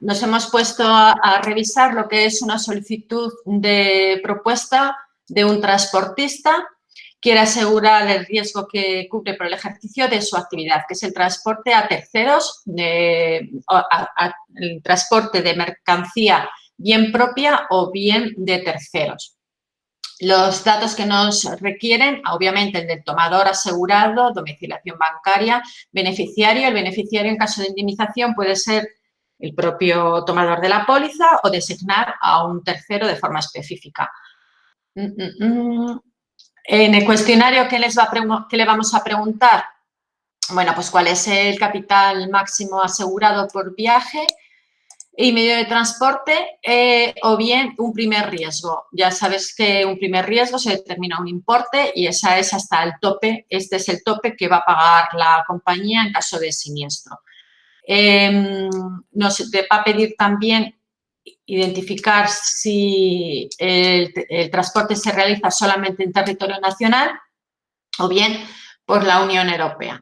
nos hemos puesto a revisar lo que es una solicitud de propuesta de un transportista. Quiere asegurar el riesgo que cubre por el ejercicio de su actividad, que es el transporte a terceros, el transporte de mercancía bien propia o bien de terceros. Los datos que nos requieren, obviamente, el del tomador asegurado, domiciliación bancaria, beneficiario. El beneficiario, en caso de indemnización, puede ser el propio tomador de la póliza o designar a un tercero de forma específica. En el cuestionario, ¿qué le vamos a preguntar? Bueno, pues cuál es el capital máximo asegurado por viaje y medio de transporte o bien un primer riesgo. Ya sabes que un primer riesgo se determina un importe y esa es hasta el tope. Este es el tope que va a pagar la compañía en caso de siniestro. Nos va a pedir también identificar si el transporte se realiza solamente en territorio nacional o bien por la Unión Europea.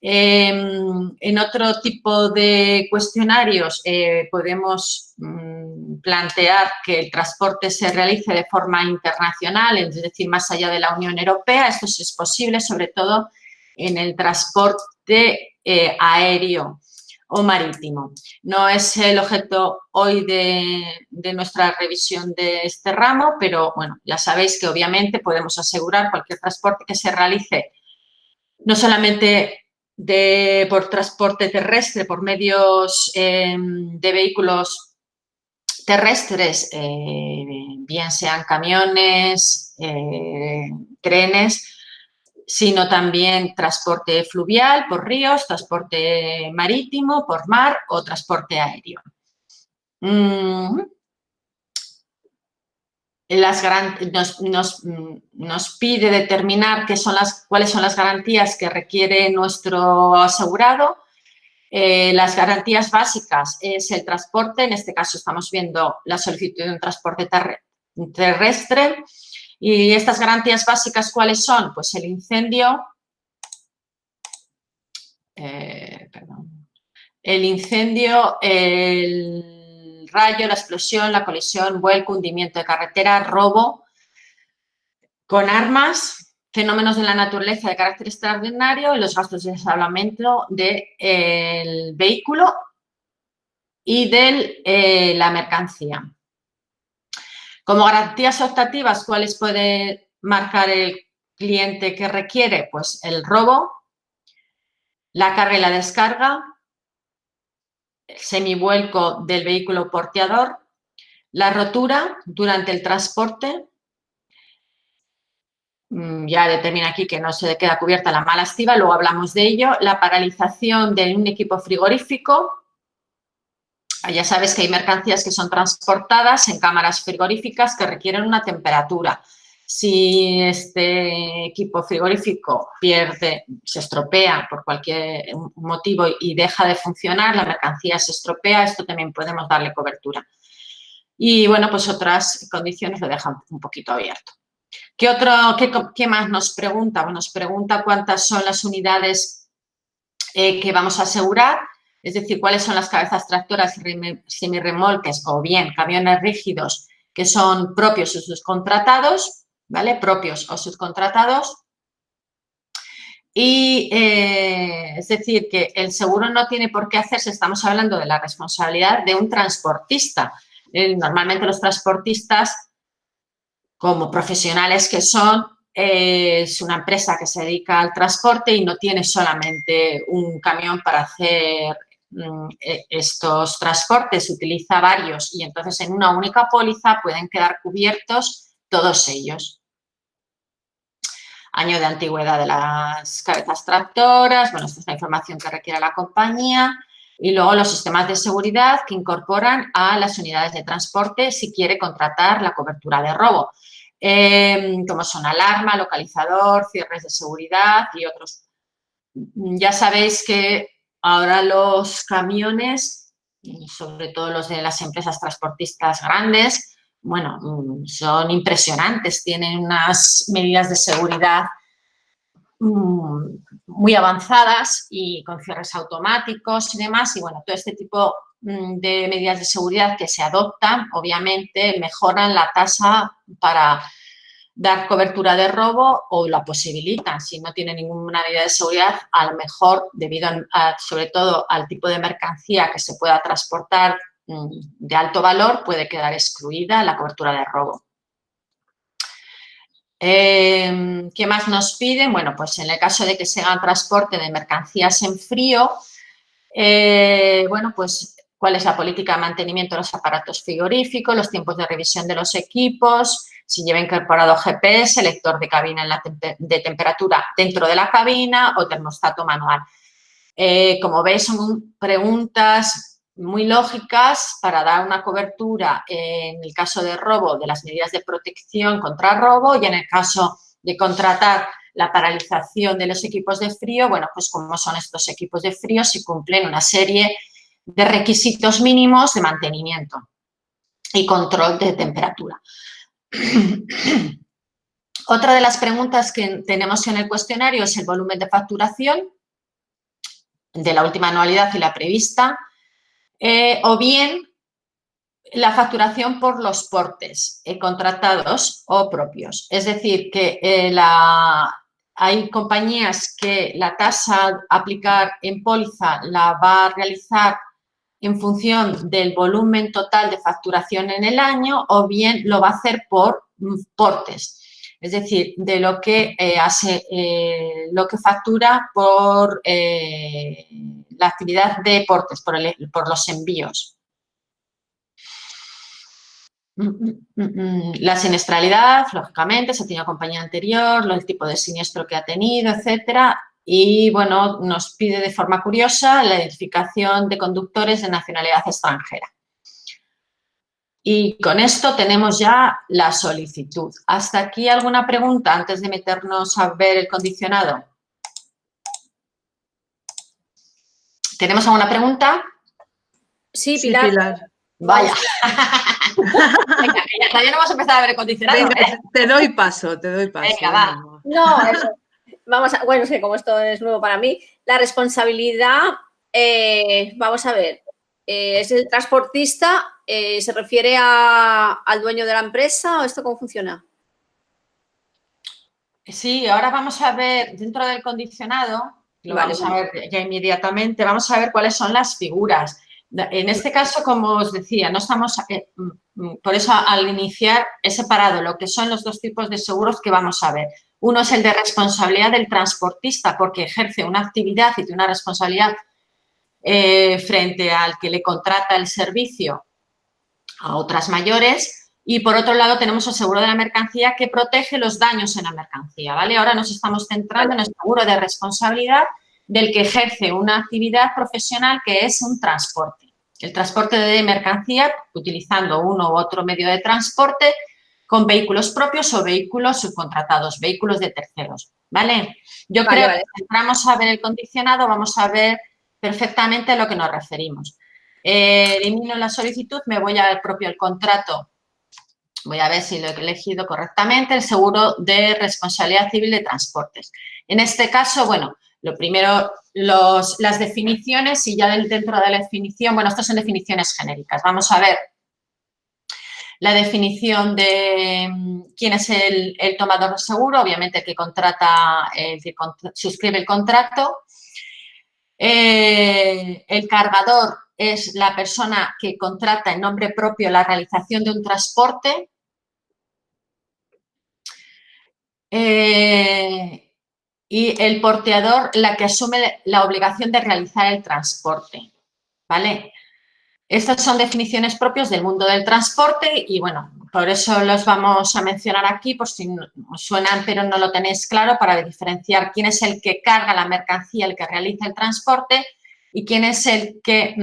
En otro tipo de cuestionarios podemos plantear que el transporte se realice de forma internacional, es decir, más allá de la Unión Europea. Esto sí es posible, sobre todo en el transporte aéreo o marítimo. No es el objeto hoy de nuestra revisión de este ramo, pero bueno, ya sabéis que obviamente podemos asegurar cualquier transporte que se realice no solamente por transporte terrestre, por medios de vehículos terrestres, bien sean camiones, trenes, sino también transporte fluvial por ríos, transporte marítimo por mar o transporte aéreo. Nos pide determinar cuáles son las garantías que requiere nuestro asegurado. Las garantías básicas es el transporte, en este caso estamos viendo la solicitud de un transporte terrestre. Y estas garantías básicas, ¿cuáles son? Pues el incendio, el rayo, la explosión, la colisión, vuelco, hundimiento de carretera, robo con armas, fenómenos de la naturaleza de carácter extraordinario y los gastos de salvamento del vehículo y de la mercancía. Como garantías optativas, ¿cuáles puede marcar el cliente que requiere? Pues el robo, la carga y la descarga, el semivuelco del vehículo porteador, la rotura durante el transporte, ya determina aquí que no se queda cubierta la mala estiva, luego hablamos de ello, la paralización de un equipo frigorífico. Ya sabes que hay mercancías que son transportadas en cámaras frigoríficas que requieren una temperatura. Si este equipo frigorífico se estropea por cualquier motivo y deja de funcionar, la mercancía se estropea, esto también podemos darle cobertura. Y bueno, pues otras condiciones lo dejan un poquito abierto. ¿Qué más nos pregunta? Bueno, nos pregunta cuántas son las unidades que vamos a asegurar. Es decir, cuáles son las cabezas tractoras, semirremolques o bien camiones rígidos que son propios o subcontratados, ¿vale? Propios o subcontratados. Y es decir, que el seguro no tiene por qué hacerse, estamos hablando de la responsabilidad de un transportista. Normalmente los transportistas, como profesionales que son, es una empresa que se dedica al transporte y no tiene solamente un camión para hacer estos transportes, utiliza varios y entonces en una única póliza pueden quedar cubiertos todos ellos. Año de antigüedad de las cabezas tractoras, bueno, esta es la información que requiere la compañía y luego los sistemas de seguridad que incorporan a las unidades de transporte si quiere contratar la cobertura de robo. Como son alarma, localizador, cierres de seguridad y otros. Ya sabéis que ahora los camiones, sobre todo los de las empresas transportistas grandes, bueno, son impresionantes, tienen unas medidas de seguridad muy avanzadas y con cierres automáticos y demás. Y bueno, todo este tipo de medidas de seguridad que se adoptan, obviamente, mejoran la tasa para dar cobertura de robo o la posibilitan. Si no tiene ninguna medida de seguridad, a lo mejor, debido sobre todo al tipo de mercancía que se pueda transportar de alto valor, puede quedar excluida la cobertura de robo. ¿Qué más nos piden? Bueno, pues en el caso de que se haga transporte de mercancías en frío, bueno, pues cuál es la política de mantenimiento de los aparatos frigoríficos, los tiempos de revisión de los equipos, si lleva incorporado GPS, lector de cabina de temperatura dentro de la cabina o termostato manual. Como veis, son preguntas muy lógicas para dar una cobertura en el caso de robo de las medidas de protección contra robo y en el caso de contratar la paralización de los equipos de frío, bueno, pues como son estos equipos de frío, si cumplen una serie de requisitos mínimos de mantenimiento y control de temperatura. Otra de las preguntas que tenemos en el cuestionario es el volumen de facturación de la última anualidad y la prevista, o bien la facturación por los portes contratados o propios. Es decir, que hay compañías que la tasa a aplicar en póliza la va a realizar en función del volumen total de facturación en el año o bien lo va a hacer por portes. Es decir, de lo que lo que factura por la actividad de portes, por los envíos. La siniestralidad, lógicamente, si ha tenido compañía anterior, el tipo de siniestro que ha tenido, etcétera. Y, bueno, nos pide de forma curiosa la identificación de conductores de nacionalidad extranjera. Y con esto tenemos ya la solicitud. ¿Hasta aquí alguna pregunta antes de meternos a ver el condicionado? ¿Tenemos alguna pregunta? Sí, Pilar. Sí, Pilar. Vaya. Venga, que ya todavía no hemos empezado a ver el condicionado. Venga, te doy paso. Venga, va. No, eso. Vamos a, bueno, es que como esto es nuevo para mí, la responsabilidad, vamos a ver, ¿es el transportista? ¿Se refiere al dueño de la empresa o esto cómo funciona? Sí, ahora vamos a ver dentro del condicionado, lo vamos a ver ya inmediatamente, vamos a ver cuáles son las figuras. En este caso, como os decía, no estamos, por eso al iniciar he separado lo que son los dos tipos de seguros que vamos a ver. Uno es el de responsabilidad del transportista porque ejerce una actividad y tiene una responsabilidad frente al que le contrata el servicio a otras mayores. Y, por otro lado, tenemos el seguro de la mercancía que protege los daños en la mercancía, ¿vale? Ahora nos estamos centrando en el seguro de responsabilidad del que ejerce una actividad profesional que es un transporte. El transporte de mercancía utilizando uno u otro medio de transporte con vehículos propios o vehículos subcontratados, vehículos de terceros, ¿vale? Yo creo que si entramos a ver el condicionado vamos a ver perfectamente a lo que nos referimos. Elimino la solicitud, me voy al propio contrato. Voy a ver si lo he elegido correctamente, el seguro de responsabilidad civil de transportes. En este caso, bueno, lo primero, las definiciones y ya dentro de la definición, bueno, estas son definiciones genéricas. Vamos a ver la definición de quién es el tomador de seguro, obviamente el que contrata, el que suscribe el contrato. El cargador es la persona que contrata en nombre propio la realización de un transporte. Y el porteador, la que asume la obligación de realizar el transporte, ¿vale? Estas son definiciones propias del mundo del transporte y, bueno, por eso los vamos a mencionar aquí, por si os suenan pero no lo tenéis claro, para diferenciar quién es el que carga la mercancía, el que realiza el transporte y quién es el que...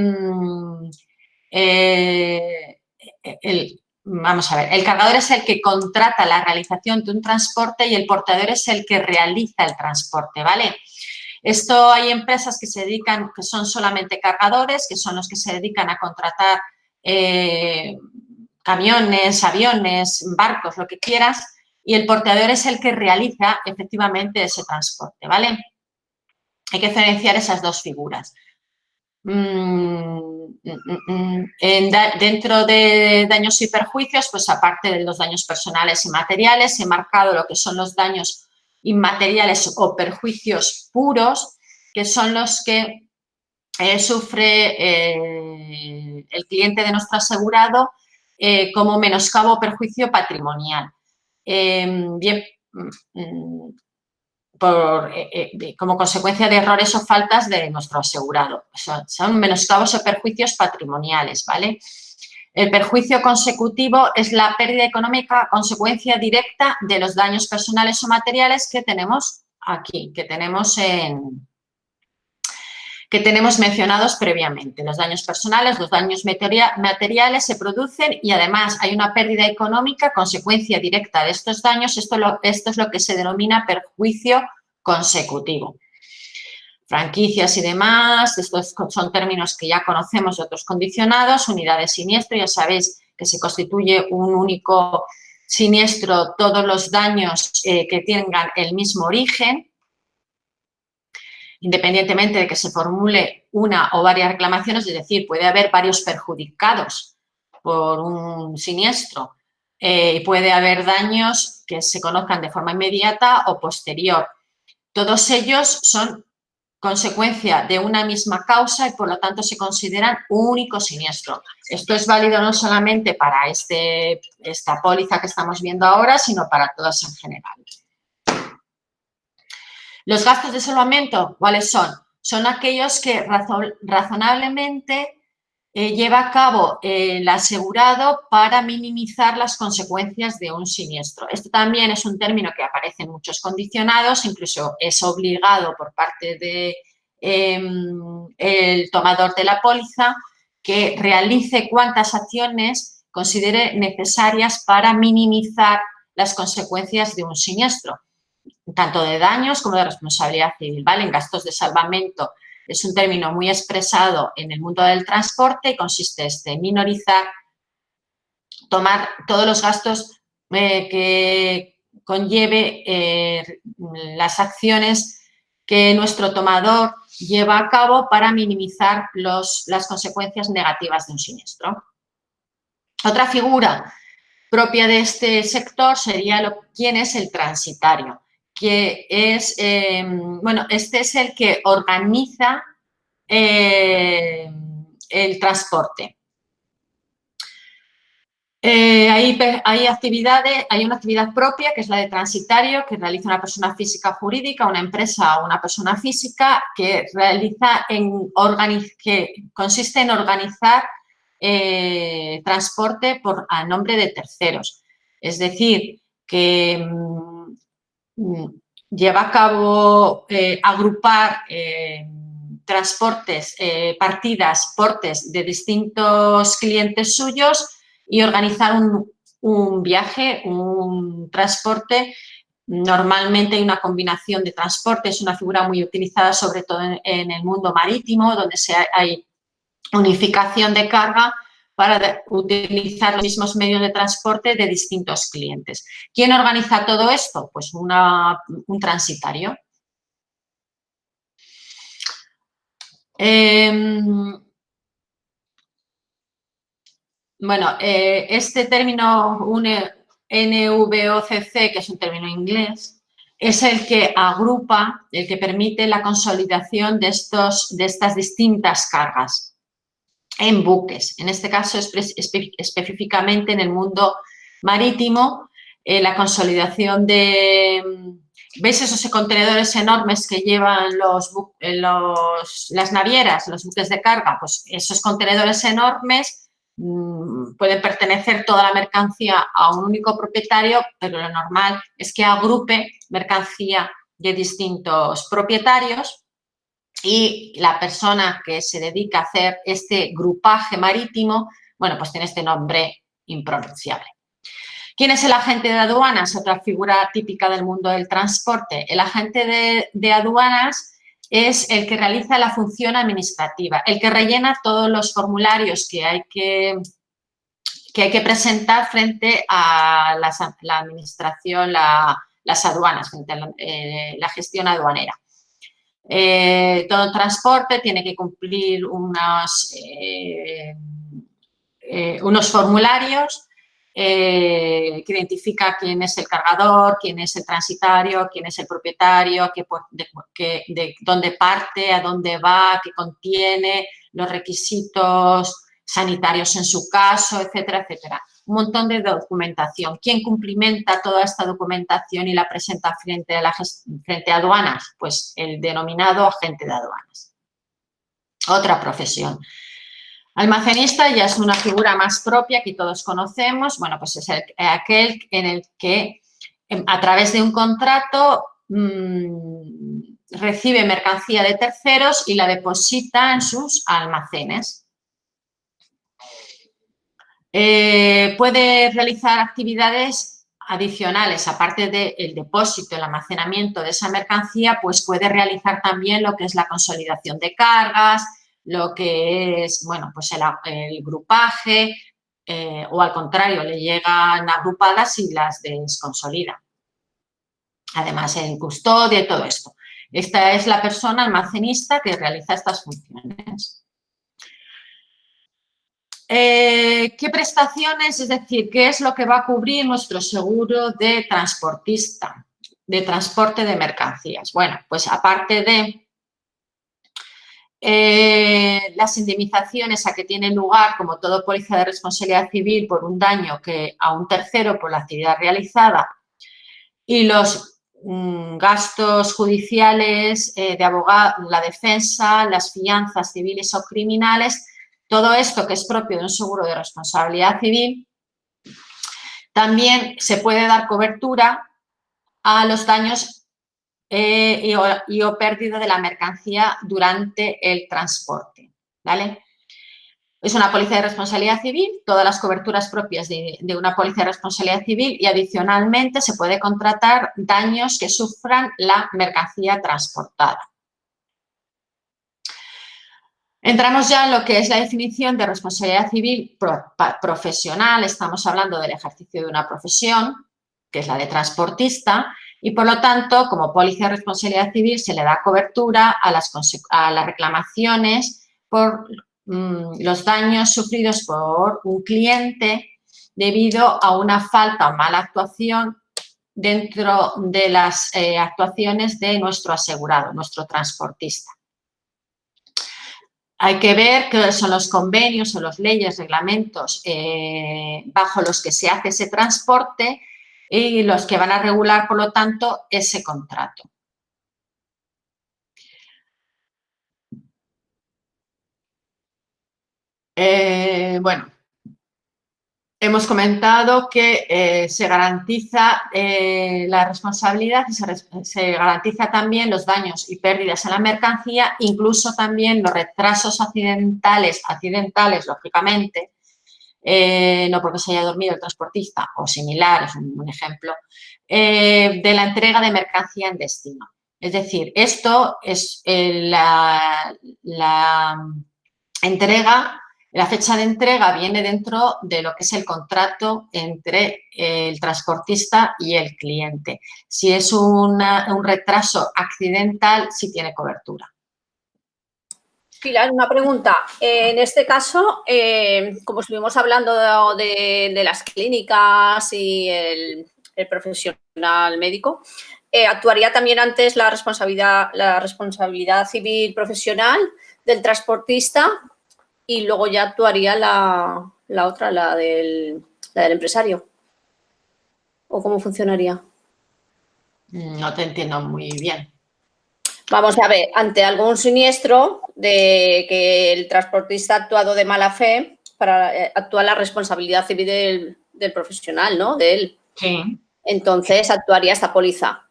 Vamos a ver, el cargador es el que contrata la realización de un transporte y el portador es el que realiza el transporte, ¿vale? Esto hay empresas que se dedican, que son solamente cargadores, que son los que se dedican a contratar camiones, aviones, barcos, lo que quieras, y el portador es el que realiza efectivamente ese transporte, ¿vale? Hay que diferenciar esas dos figuras. dentro de daños y perjuicios, pues aparte de los daños personales y materiales, he marcado lo que son los daños inmateriales o perjuicios puros, que son los que sufre el cliente de nuestro asegurado como menoscabo o perjuicio patrimonial. Bien, como consecuencia de errores o faltas de nuestro asegurado. Son menoscabos o perjuicios patrimoniales, ¿vale? El perjuicio consecutivo es la pérdida económica consecuencia directa de los daños personales o materiales que tenemos aquí, que tenemos mencionados previamente. Los daños personales, los daños materiales se producen y además hay una pérdida económica consecuencia directa de estos daños. Esto es lo que se denomina perjuicio consecutivo. Franquicias y demás, estos son términos que ya conocemos de otros condicionados. Unidad de siniestro, ya sabéis que se constituye un único siniestro todos los daños que tengan el mismo origen, independientemente de que se formule una o varias reclamaciones, es decir, puede haber varios perjudicados por un siniestro y puede haber daños que se conozcan de forma inmediata o posterior. Todos ellos son consecuencia de una misma causa y, por lo tanto, se consideran un único siniestro. Esto es válido no solamente para esta póliza que estamos viendo ahora, sino para todas en general. Los gastos de salvamento, ¿cuáles son? Son aquellos que razonablemente lleva a cabo el asegurado para minimizar las consecuencias de un siniestro. Esto también es un término que aparece en muchos condicionados, incluso es obligado por parte del tomador de la póliza que realice cuantas acciones considere necesarias para minimizar las consecuencias de un siniestro, tanto de daños como de responsabilidad civil, ¿vale? En gastos de salvamento es un término muy expresado en el mundo del transporte y consiste en minorizar, tomar todos los gastos que conlleve las acciones que nuestro tomador lleva a cabo para minimizar las consecuencias negativas de un siniestro. Otra figura propia de este sector sería quién es el transitario, que es, este es el que organiza el transporte. Hay una actividad propia que es la de transitario que realiza una persona física jurídica, una empresa o una persona física que consiste en organizar transporte a nombre de terceros. Es decir, que lleva a cabo agrupar transportes, partidas, portes de distintos clientes suyos y organizar un viaje, un transporte. Normalmente hay una combinación de transporte, es una figura muy utilizada sobre todo en el mundo marítimo, donde hay unificación de carga para utilizar los mismos medios de transporte de distintos clientes. ¿Quién organiza todo esto? Pues un transitario. Este término NVOCC, que es un término inglés, es el que agrupa, el que permite la consolidación de estas distintas cargas en buques. En este caso, específicamente en el mundo marítimo, la consolidación de... ¿Veis esos contenedores enormes que llevan las navieras, los buques de carga? Pues esos contenedores enormes pueden pertenecer toda la mercancía a un único propietario, pero lo normal es que agrupe mercancía de distintos propietarios y la persona que se dedica a hacer este grupaje marítimo, pues tiene este nombre impronunciable. ¿Quién es el agente de aduanas? Otra figura típica del mundo del transporte. El agente de aduanas es el que realiza la función administrativa, el que rellena todos los formularios que hay que presentar frente a la administración, las aduanas, frente a la gestión aduanera. Todo transporte tiene que cumplir unos formularios que identifica quién es el cargador, quién es el transitario, quién es el propietario, de dónde parte, a dónde va, qué contiene, los requisitos sanitarios en su caso, etcétera, etcétera. Un montón de documentación. ¿Quién cumplimenta toda esta documentación y la presenta frente a aduanas? Pues el denominado agente de aduanas. Otra profesión. Almacenista ya es una figura más propia que todos conocemos. Bueno, pues es aquel en el que a través de un contrato recibe mercancía de terceros y la deposita en sus almacenes. Puede realizar actividades adicionales, aparte del depósito, el almacenamiento de esa mercancía, pues puede realizar también lo que es la consolidación de cargas, lo que es, bueno, pues el grupaje, o al contrario, le llegan agrupadas y las desconsolida. Además, en custodia y todo esto. Esta es la persona almacenista que realiza estas funciones. ¿Qué prestaciones? Es decir, ¿qué es lo que va a cubrir nuestro seguro de transportista, de transporte de mercancías? Bueno, pues aparte de las indemnizaciones a que tiene lugar, como todo póliza de responsabilidad civil, por un daño a un tercero por la actividad realizada, y los gastos judiciales de abogado, la defensa, las fianzas civiles o criminales, todo esto que es propio de un seguro de responsabilidad civil, también se puede dar cobertura a los daños y o pérdida de la mercancía durante el transporte, ¿vale? Es una póliza de responsabilidad civil, todas las coberturas propias de una póliza de responsabilidad civil, y adicionalmente se puede contratar daños que sufran la mercancía transportada. Entramos ya en lo que es la definición de responsabilidad civil profesional. Estamos hablando del ejercicio de una profesión, que es la de transportista, y por lo tanto, como póliza de responsabilidad civil, se le da cobertura a las reclamaciones por los daños sufridos por un cliente debido a una falta o mala actuación dentro de las actuaciones de nuestro asegurado, nuestro transportista. Hay que ver qué son los convenios o las leyes, reglamentos bajo los que se hace ese transporte y los que van a regular, por lo tanto, ese contrato. Bueno, hemos comentado que se garantiza la responsabilidad y se garantiza también los daños y pérdidas en la mercancía, incluso también los retrasos accidentales, lógicamente, no porque se haya dormido el transportista o similar, es un ejemplo, de la entrega de mercancía en destino. Es decir, esto es la entrega. La fecha de entrega viene dentro de lo que es el contrato entre el transportista y el cliente. Si es un retraso accidental, sí tiene cobertura. Pilar, una pregunta. En este caso, como estuvimos hablando de las clínicas y el profesional médico, ¿actuaría también antes la responsabilidad civil profesional del transportista y luego ya actuaría la otra, la del empresario? ¿O cómo funcionaría? No te entiendo muy bien. Vamos a ver, ante algún siniestro de que el transportista ha actuado de mala fe, actúa la responsabilidad civil del profesional, ¿no? De él. Sí. Entonces, actuaría esta póliza.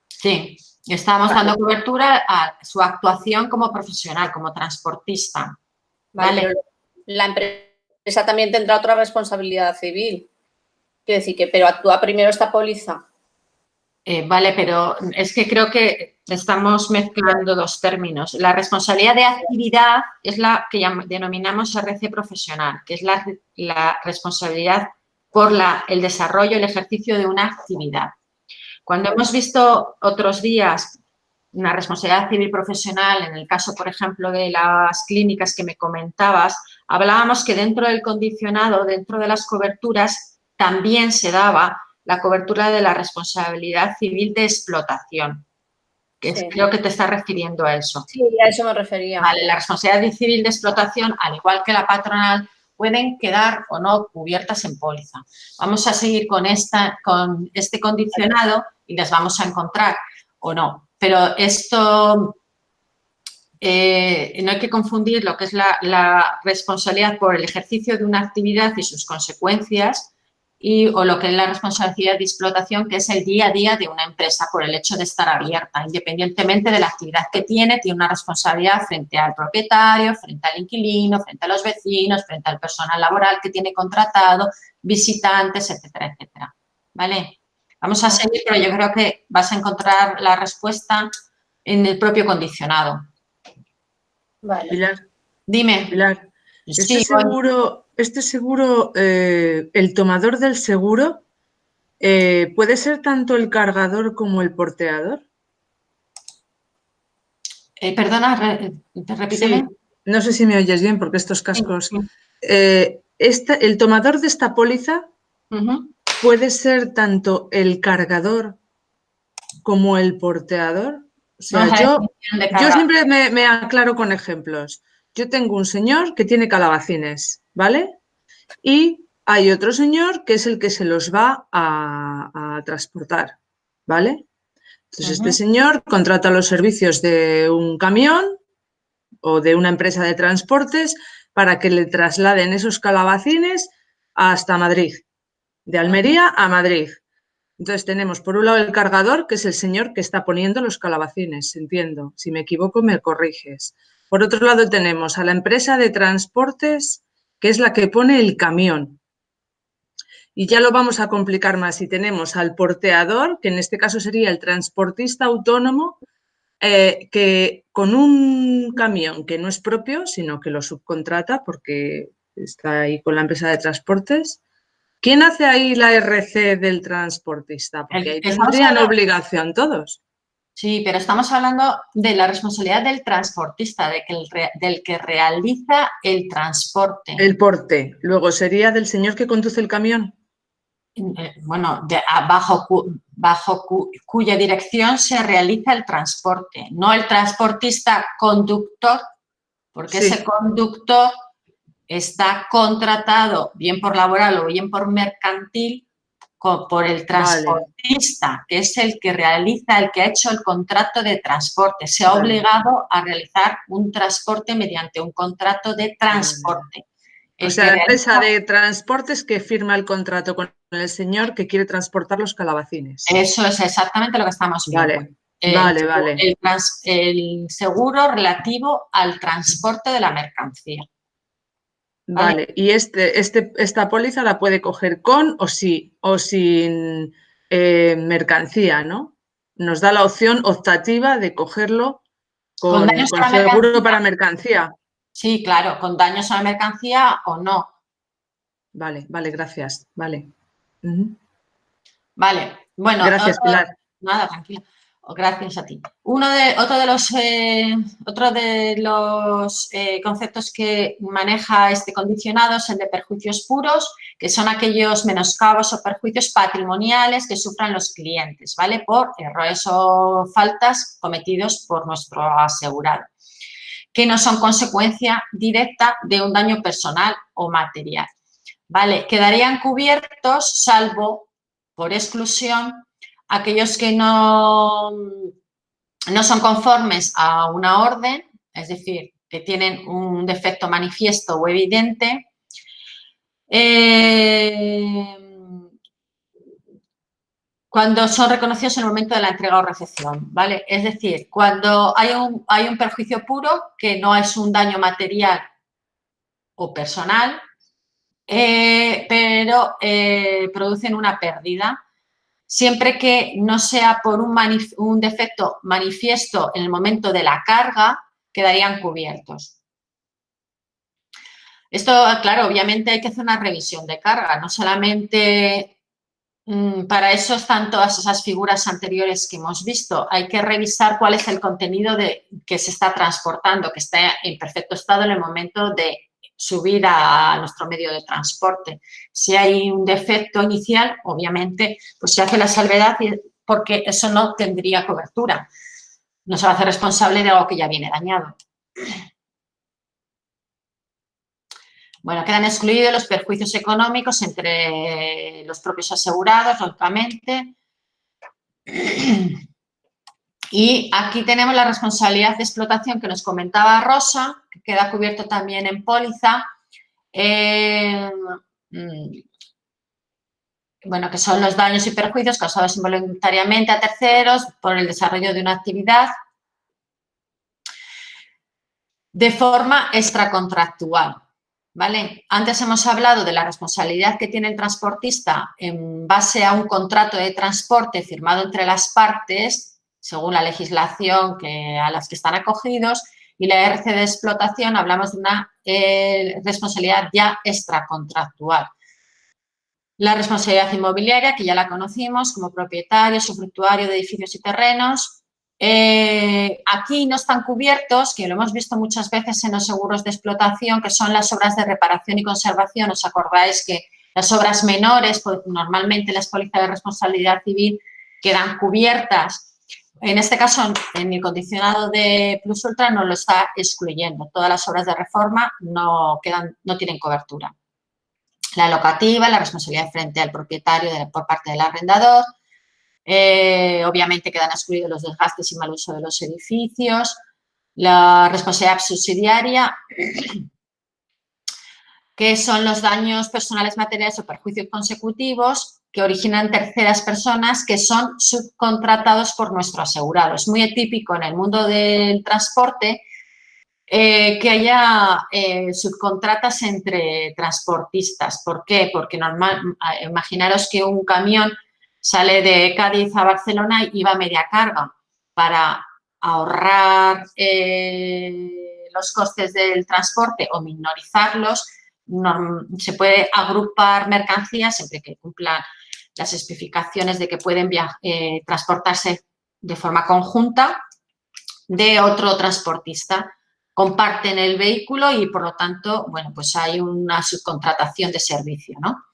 Sí, estamos dando cobertura a su actuación como profesional, como transportista. Vale. Pero la empresa también tendrá otra responsabilidad civil. Quiero decir pero actúa primero esta póliza. Vale, pero es que creo que estamos mezclando dos términos. La responsabilidad de actividad es la que denominamos RC profesional, que es la responsabilidad por el desarrollo, el ejercicio de una actividad. Cuando hemos visto otros días una responsabilidad civil profesional, en el caso, por ejemplo, de las clínicas que me comentabas, hablábamos que dentro del condicionado, dentro de las coberturas, también se daba la cobertura de la responsabilidad civil de explotación, que Sí. creo que te estás refiriendo a eso. Sí, a eso me refería. Vale, la responsabilidad civil de explotación, al igual que la patronal, pueden quedar o no cubiertas en póliza. Vamos a seguir con este condicionado y las vamos a encontrar o no. Pero esto no hay que confundir lo que es la responsabilidad por el ejercicio de una actividad y sus consecuencias o lo que es la responsabilidad de explotación, que es el día a día de una empresa por el hecho de estar abierta. Independientemente de la actividad que tiene una responsabilidad frente al propietario, frente al inquilino, frente a los vecinos, frente al personal laboral que tiene contratado, visitantes, etcétera, etcétera. ¿Vale? Vamos a seguir, pero yo creo que vas a encontrar la respuesta en el propio condicionado. Vale. Pilar, Dime. Pilar, Sí, este seguro, el tomador del seguro, ¿puede ser tanto el cargador como el porteador? perdona, repíteme. Sí, no sé si me oyes bien porque estos cascos. Sí. El tomador de esta póliza Uh-huh. puede ser tanto el cargador como el porteador. O sea, No, yo siempre me aclaro con ejemplos. Yo tengo un señor que tiene calabacines, ¿vale? Y hay otro señor que es el que se los va a transportar, ¿vale? Entonces, este señor contrata los servicios de un camión o de una empresa de transportes para que le trasladen esos calabacines hasta Madrid, de Almería a Madrid. Entonces tenemos por un lado el cargador, que es el señor que está poniendo los calabacines, entiendo. Si me equivoco, me corriges. Por otro lado tenemos a la empresa de transportes, que es la que pone el camión. Y ya lo vamos a complicar más. Y tenemos al porteador, que en este caso sería el transportista autónomo, que con un camión que no es propio, sino que lo subcontrata porque está ahí con la empresa de transportes. ¿Quién hace ahí la RC del transportista? Porque ahí tendrían obligación todos. Sí, pero estamos hablando de la responsabilidad del transportista, del que realiza el transporte. El porte. Luego sería del señor que conduce el camión. Bueno, bajo cuya dirección se realiza el transporte, no el transportista conductor, porque ese conductor está contratado bien por laboral o bien por mercantil por el transportista, que es el que realiza, el que ha hecho el contrato de transporte. Se ha obligado a realizar un transporte mediante un contrato de transporte. O sea, la empresa de transportes que firma el contrato con el señor que quiere transportar los calabacines. Eso es exactamente lo que estamos viendo. Vale. El seguro relativo al transporte de la mercancía. Vale, y esta póliza la puede coger con o sin mercancía, ¿no? Nos da la opción optativa de cogerlo con seguro para mercancía. Sí, claro, con daños a la mercancía o no. Vale, gracias. Vale. Vale, bueno. Gracias, Pilar. Nada, tranquila. Gracias a ti. Otro de los conceptos que maneja este condicionado es el de perjuicios puros, que son aquellos menoscabos o perjuicios patrimoniales que sufran los clientes, ¿vale? Por errores o faltas cometidos por nuestro asegurado, que no son consecuencia directa de un daño personal o material, ¿vale? Quedarían cubiertos, salvo por exclusión, aquellos que no son conformes a una orden, es decir, que tienen un defecto manifiesto o evidente, cuando son reconocidos en el momento de la entrega o recepción, ¿vale? Es decir, cuando hay un perjuicio puro, que no es un daño material o personal, pero producen una pérdida. Siempre que no sea por un defecto manifiesto en el momento de la carga, quedarían cubiertos. Esto, claro, obviamente hay que hacer una revisión de carga, no solamente Para eso están todas esas figuras anteriores que hemos visto. Hay que revisar cuál es el contenido que se está transportando, que está en perfecto estado en el momento de subir a nuestro medio de transporte. Si hay un defecto inicial, obviamente, pues se hace la salvedad porque eso no tendría cobertura. No se va a hacer responsable de algo que ya viene dañado. Bueno, quedan excluidos los perjuicios económicos entre los propios asegurados, lógicamente. Y aquí tenemos la responsabilidad de explotación que nos comentaba Rosa, que queda cubierto también en póliza. Bueno, que son los daños y perjuicios causados involuntariamente a terceros por el desarrollo de una actividad de forma extracontractual. ¿Vale? Antes hemos hablado de la responsabilidad que tiene el transportista en base a un contrato de transporte firmado entre las partes, según la legislación a las que están acogidos, y la RC de explotación hablamos de una responsabilidad ya extracontractual. La responsabilidad inmobiliaria, que ya la conocimos como propietario, usufructuario de edificios y terrenos. Aquí no están cubiertos, que lo hemos visto muchas veces en los seguros de explotación, que son las obras de reparación y conservación. ¿Os acordáis que las obras menores, pues, normalmente las pólizas de responsabilidad civil quedan cubiertas? En este caso, en el condicionado de Plus Ultra no lo está excluyendo. Todas las obras de reforma no tienen cobertura. La locativa, la responsabilidad frente al propietario por parte del arrendador. Obviamente quedan excluidos los desgastes y mal uso de los edificios, la responsabilidad subsidiaria, que son los daños personales, materiales o perjuicios consecutivos que originan terceras personas que son subcontratados por nuestro asegurado. Es muy atípico en el mundo del transporte que haya subcontratas entre transportistas. ¿Por qué? Porque imaginaros que un camión sale de Cádiz a Barcelona y va a media carga. Para ahorrar los costes del transporte o minorizarlos, se puede agrupar mercancías siempre que cumplan las especificaciones de que pueden transportarse de forma conjunta de otro transportista. Comparten el vehículo y, por lo tanto, bueno, pues hay una subcontratación de servicio, ¿no?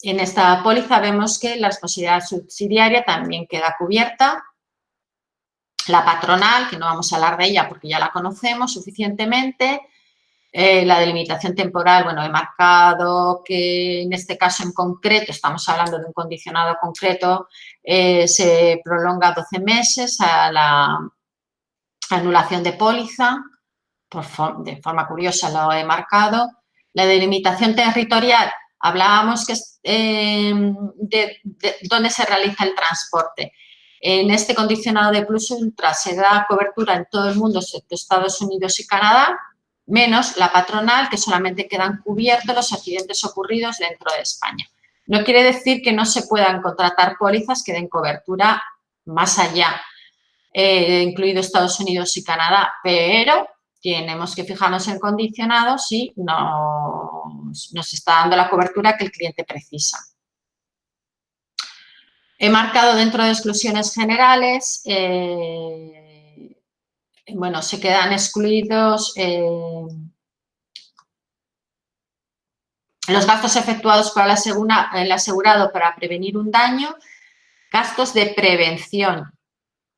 En esta póliza vemos que la responsabilidad subsidiaria también queda cubierta. La patronal, que no vamos a hablar de ella porque ya la conocemos suficientemente. La delimitación temporal, bueno, he marcado que en este caso en concreto, estamos hablando de un condicionado concreto, se prolonga 12 meses a la anulación de póliza. De forma curiosa lo he marcado. La delimitación territorial, hablábamos que de dónde se realiza el transporte. En este condicionado de Plus Ultra se da cobertura en todo el mundo, excepto Estados Unidos y Canadá, menos la patronal, que solamente quedan cubiertos los accidentes ocurridos dentro de España. No quiere decir que no se puedan contratar pólizas que den cobertura más allá, incluido Estados Unidos y Canadá, pero tenemos que fijarnos en condicionados si nos está dando la cobertura que el cliente precisa. He marcado dentro de exclusiones generales, bueno, se quedan excluidos los gastos efectuados por el asegurado para prevenir un daño, gastos de prevención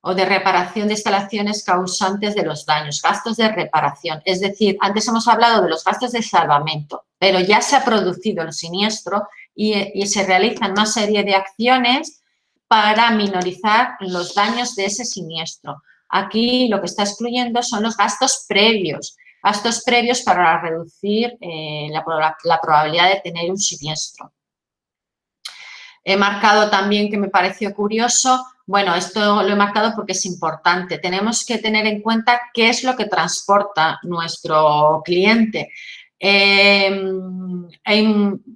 o de reparación de instalaciones causantes de los daños, gastos de reparación. Es decir, antes hemos hablado de los gastos de salvamento, pero ya se ha producido el siniestro y se realizan una serie de acciones para minorizar los daños de ese siniestro. Aquí lo que está excluyendo son los gastos previos para reducir la probabilidad de tener un siniestro. He marcado también que me pareció curioso, bueno, esto lo he marcado porque es importante. Tenemos que tener en cuenta qué es lo que transporta nuestro cliente.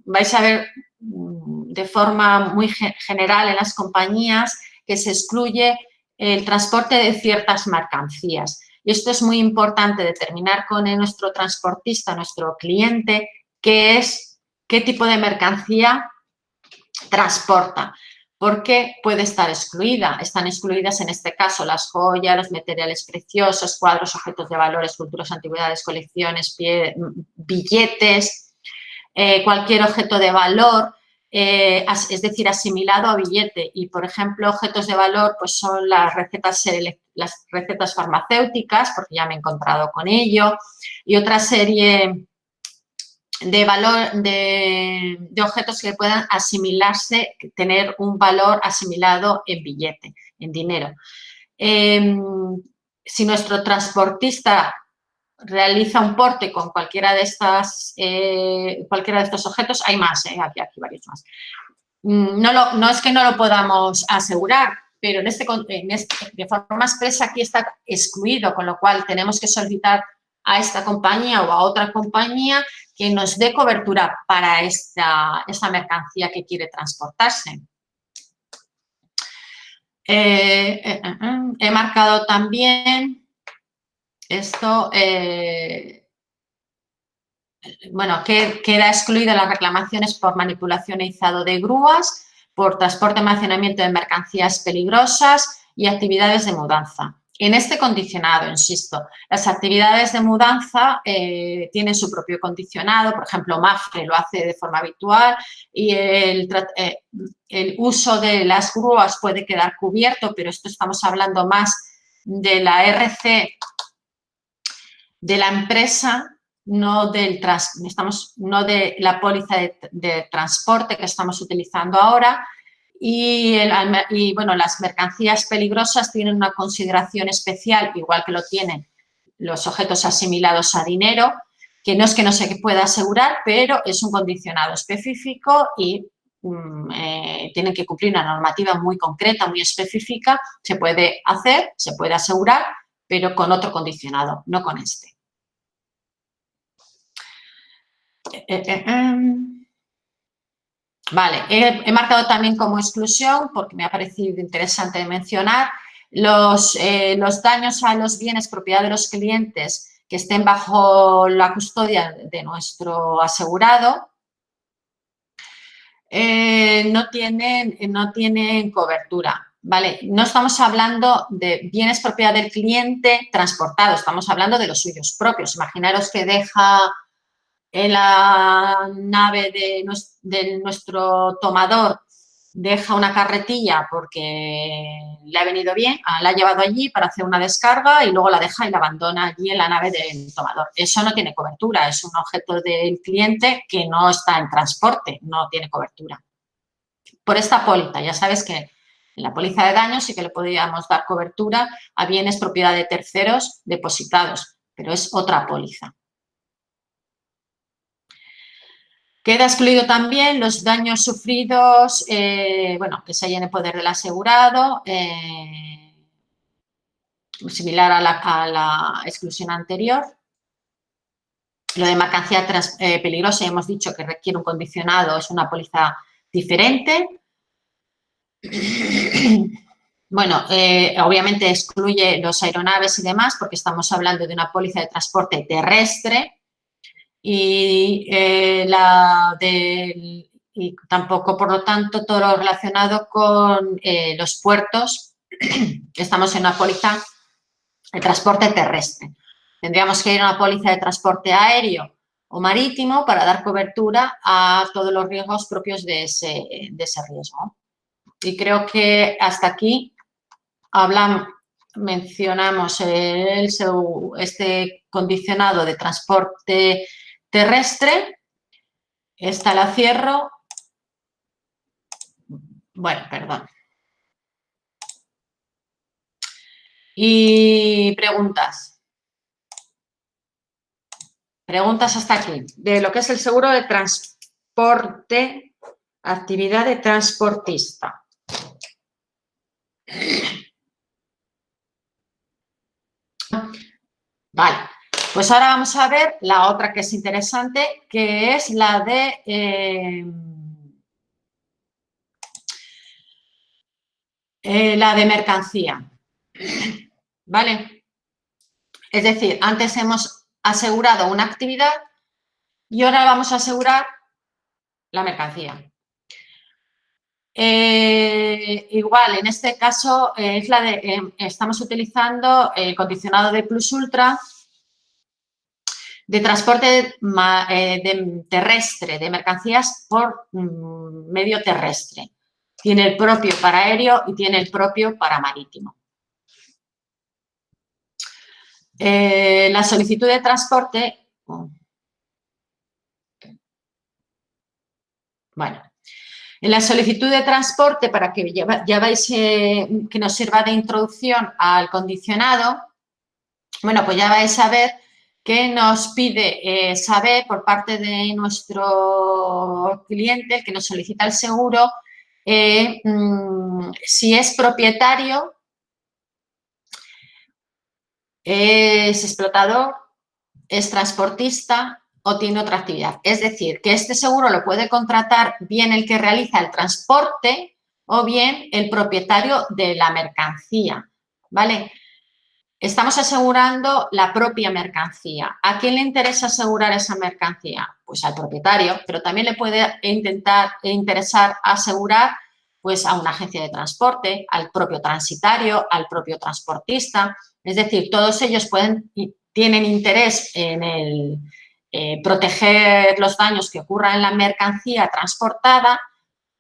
Vais a ver de forma muy general en las compañías que se excluye el transporte de ciertas mercancías. Y esto es muy importante, determinar con nuestro transportista, nuestro cliente, qué tipo de mercancía transporta, porque puede estar excluida. Están excluidas en este caso las joyas, los materiales preciosos, cuadros, objetos de valor, esculturas, antigüedades, colecciones, billetes, cualquier objeto de valor, es decir, asimilado a billete. Y, por ejemplo, objetos de valor pues son las recetas farmacéuticas, porque ya me he encontrado con ello, y otra serie de valor de objetos que puedan asimilarse, tener un valor asimilado en billete, en dinero. Si nuestro transportista realiza un porte con cualquiera de estos objetos, hay más, aquí varios más. No es que no lo podamos asegurar, pero de forma expresa aquí está excluido, con lo cual tenemos que solicitar a esta compañía o a otra compañía que nos dé cobertura para esta mercancía que quiere transportarse. He marcado también esto, bueno, que queda excluida las reclamaciones por manipulación e izado de grúas, por transporte y almacenamiento de mercancías peligrosas y actividades de mudanza. En este condicionado, insisto, las actividades de mudanza tienen su propio condicionado, por ejemplo, Mafre lo hace de forma habitual y el uso de las grúas puede quedar cubierto, pero esto estamos hablando más de la RC de la empresa, no de la póliza de transporte que estamos utilizando ahora. Y bueno, las mercancías peligrosas tienen una consideración especial, igual que lo tienen los objetos asimilados a dinero, que no es que no se pueda asegurar, pero es un condicionado específico y tienen que cumplir una normativa muy concreta, muy específica. Se puede hacer, se puede asegurar, pero con otro condicionado, no con este. Vale, he marcado también como exclusión, porque me ha parecido interesante mencionar, los daños a los bienes propiedad de los clientes que estén bajo la custodia de nuestro asegurado, no tienen cobertura. ¿Vale? No estamos hablando de bienes propiedad del cliente transportados, estamos hablando de los suyos propios. Imaginaros que deja en la nave de nuestro tomador, deja una carretilla porque le ha venido bien, la ha llevado allí para hacer una descarga y luego la deja y la abandona allí en la nave del tomador. Eso no tiene cobertura, es un objeto del cliente que no está en transporte, no tiene cobertura. Por esta póliza, ya sabes que en la póliza de daños sí que le podríamos dar cobertura a bienes propiedad de terceros depositados, pero es otra póliza. Queda excluido también los daños sufridos, bueno, que se hallen en poder del asegurado, similar a la exclusión anterior. Lo de mercancía peligrosa, hemos dicho que requiere un condicionado, es una póliza diferente. Bueno, obviamente excluye los aeronaves y demás porque estamos hablando de una póliza de transporte terrestre. Y tampoco, por lo tanto, todo lo relacionado con los puertos. Estamos en una póliza de transporte terrestre. Tendríamos que ir a una póliza de transporte aéreo o marítimo para dar cobertura a todos los riesgos propios de ese riesgo. Y creo que hasta aquí mencionamos este condicionado de transporte terrestre. Esta la cierro. Bueno, perdón. Y preguntas. Preguntas hasta aquí. De lo que es el seguro de transporte, actividad de transportista. Vale. Pues ahora vamos a ver la otra que es interesante, que es la de mercancía. ¿Vale? Es decir, antes hemos asegurado una actividad y ahora vamos a asegurar la mercancía. igual, en este caso es la de, estamos utilizando el condicionado de plus ultra de transporte terrestre, de mercancías por medio terrestre. Tiene el propio para aéreo y tiene el propio para marítimo. La solicitud de transporte, bueno, en la solicitud de transporte, para que ya veáis que nos sirva de introducción al condicionado, bueno, pues ya vais a ver que nos pide saber por parte de nuestro cliente, el que nos solicita el seguro, si es propietario, es explotador, es transportista o tiene otra actividad. Es decir, que este seguro lo puede contratar bien el que realiza el transporte o bien el propietario de la mercancía, ¿vale? Estamos asegurando la propia mercancía. ¿A quién le interesa asegurar esa mercancía? Pues al propietario, pero también le puede interesar asegurar pues, a una agencia de transporte, al propio transitario, al propio transportista. Es decir, todos ellos tienen interés en proteger los daños que ocurran en la mercancía transportada.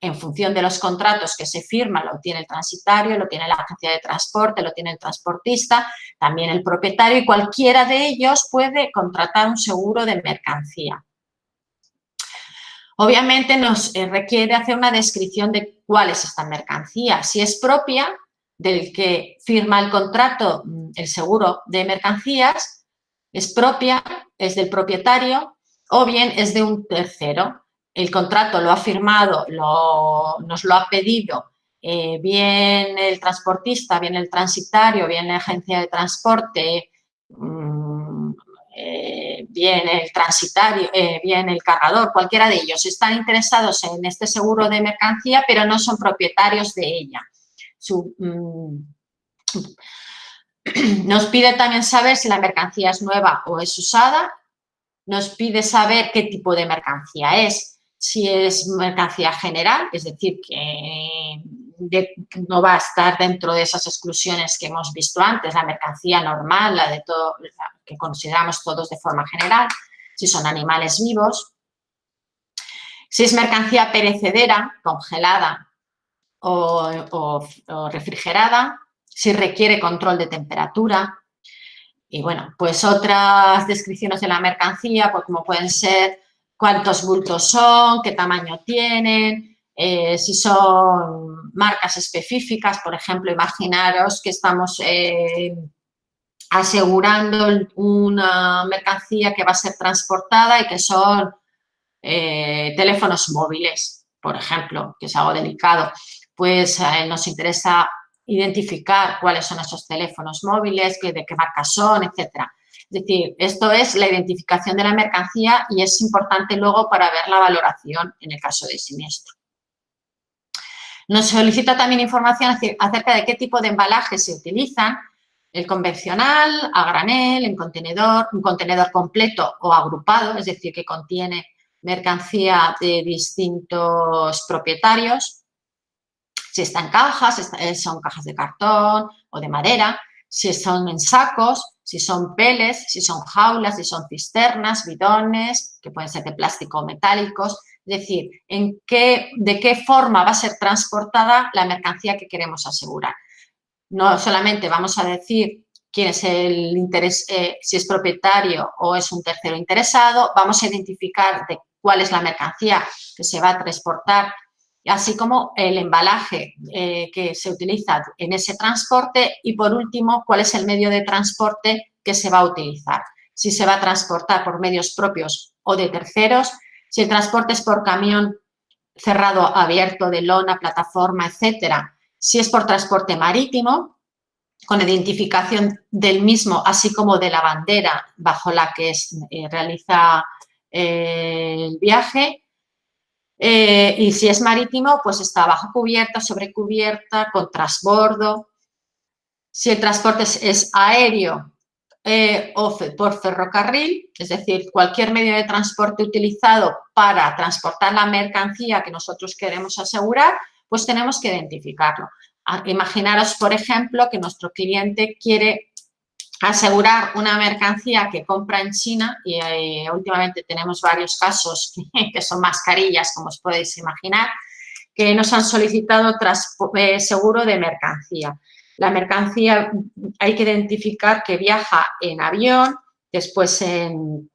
En función de los contratos que se firman, lo tiene el transitario, lo tiene la agencia de transporte, lo tiene el transportista, también el propietario, y cualquiera de ellos puede contratar un seguro de mercancía. Obviamente nos requiere hacer una descripción de cuál es esta mercancía. Si es propia del que firma el contrato, el seguro de mercancías, es propia, es del propietario o bien es de un tercero. El contrato lo ha firmado, nos lo ha pedido bien el transportista, bien el transitario, bien la agencia de transporte, bien el transitario, bien el cargador, cualquiera de ellos. Están interesados en este seguro de mercancía, pero no son propietarios de ella. Nos pide también saber si la mercancía es nueva o es usada. Nos pide saber qué tipo de mercancía es. Si es mercancía general, es decir, que no va a estar dentro de esas exclusiones que hemos visto antes, la mercancía normal, la de todo, la que consideramos todos de forma general, si son animales vivos, si es mercancía perecedera, congelada o refrigerada, si requiere control de temperatura. Y bueno, pues otras descripciones de la mercancía, pues como pueden ser cuántos bultos son, qué tamaño tienen, si son marcas específicas, por ejemplo, imaginaros que estamos asegurando una mercancía que va a ser transportada y que son teléfonos móviles, por ejemplo, que es algo delicado, pues nos interesa identificar cuáles son esos teléfonos móviles, de qué marca son, etcétera. Es decir, esto es la identificación de la mercancía y es importante luego para ver la valoración en el caso de siniestro. Nos solicita también información acerca de qué tipo de embalajes se utilizan, el convencional, a granel, en contenedor, un contenedor completo o agrupado, es decir, que contiene mercancía de distintos propietarios. Si está en cajas, son cajas de cartón o de madera, si son en sacos, si son peles, si son jaulas, si son cisternas, bidones, que pueden ser de plástico o metálicos. Es decir, de qué forma va a ser transportada la mercancía que queremos asegurar. No solamente vamos a decir quién es el interés, si es propietario o es un tercero interesado, vamos a identificar cuál es la mercancía que se va a transportar, así como el embalaje que se utiliza en ese transporte y, por último, cuál es el medio de transporte que se va a utilizar. Si se va a transportar por medios propios o de terceros, si el transporte es por camión cerrado, abierto, de lona, plataforma, etcétera. Si es por transporte marítimo, con identificación del mismo, así como de la bandera bajo la que realiza el viaje. Y si es marítimo, pues está bajo cubierta, sobre cubierta, con transbordo. Si el transporte es aéreo o por ferrocarril, es decir, cualquier medio de transporte utilizado para transportar la mercancía que nosotros queremos asegurar, pues tenemos que identificarlo. Imaginaros, por ejemplo, que nuestro cliente quiere asegurar una mercancía que compra en China y últimamente tenemos varios casos que son mascarillas, como os podéis imaginar, que nos han solicitado seguro de mercancía. La mercancía hay que identificar que viaja en avión, después en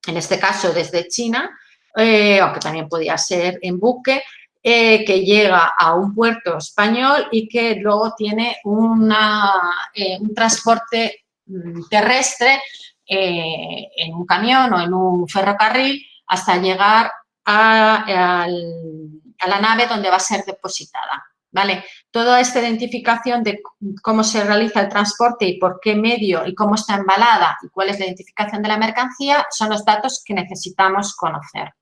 este caso desde China, aunque también podía ser en buque, que llega a un puerto español y que luego tiene un transporte terrestre en un camión o en un ferrocarril hasta llegar a la nave donde va a ser depositada, ¿vale? Toda esta identificación de cómo se realiza el transporte y por qué medio y cómo está embalada y cuál es la identificación de la mercancía son los datos que necesitamos conocer.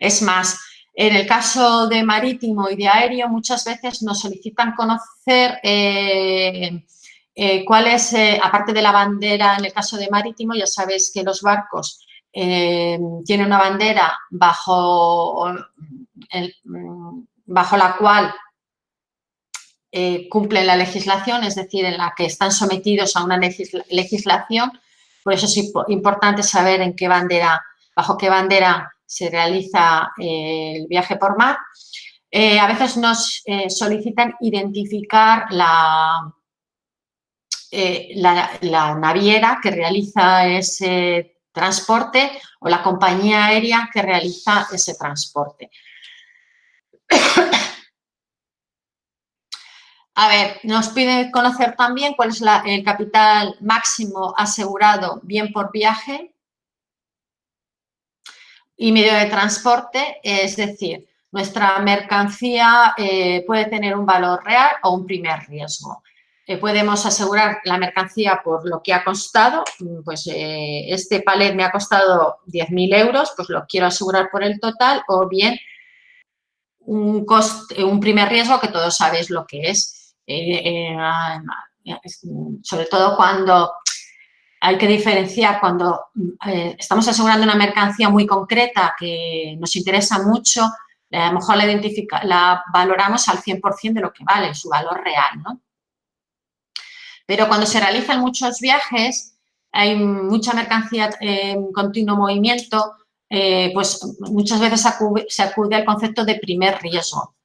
Es más, en el caso de marítimo y de aéreo muchas veces nos solicitan conocer cuál es, aparte de la bandera, en el caso de marítimo ya sabéis que los barcos tienen una bandera bajo la cual cumplen la legislación, es decir, en la que están sometidos a una legislación. Por eso es importante saber bajo qué bandera se realiza el viaje por mar. A veces nos solicitan identificar la naviera que realiza ese transporte o la compañía aérea que realiza ese transporte. A ver, nos pide conocer también cuál es el capital máximo asegurado bien por viaje y medio de transporte, es decir, nuestra mercancía puede tener un valor real o un primer riesgo. Podemos asegurar la mercancía por lo que ha costado, pues este palet me ha costado 10.000 euros, pues lo quiero asegurar por el total, o bien un primer riesgo que todos sabéis lo que es. Sobre todo cuando hay que diferenciar cuando estamos asegurando una mercancía muy concreta que nos interesa mucho, a lo mejor la valoramos al 100% de lo que vale, su valor real, ¿no? Pero cuando se realizan muchos viajes, hay mucha mercancía en continuo movimiento, pues muchas veces se acude al concepto de primer riesgo,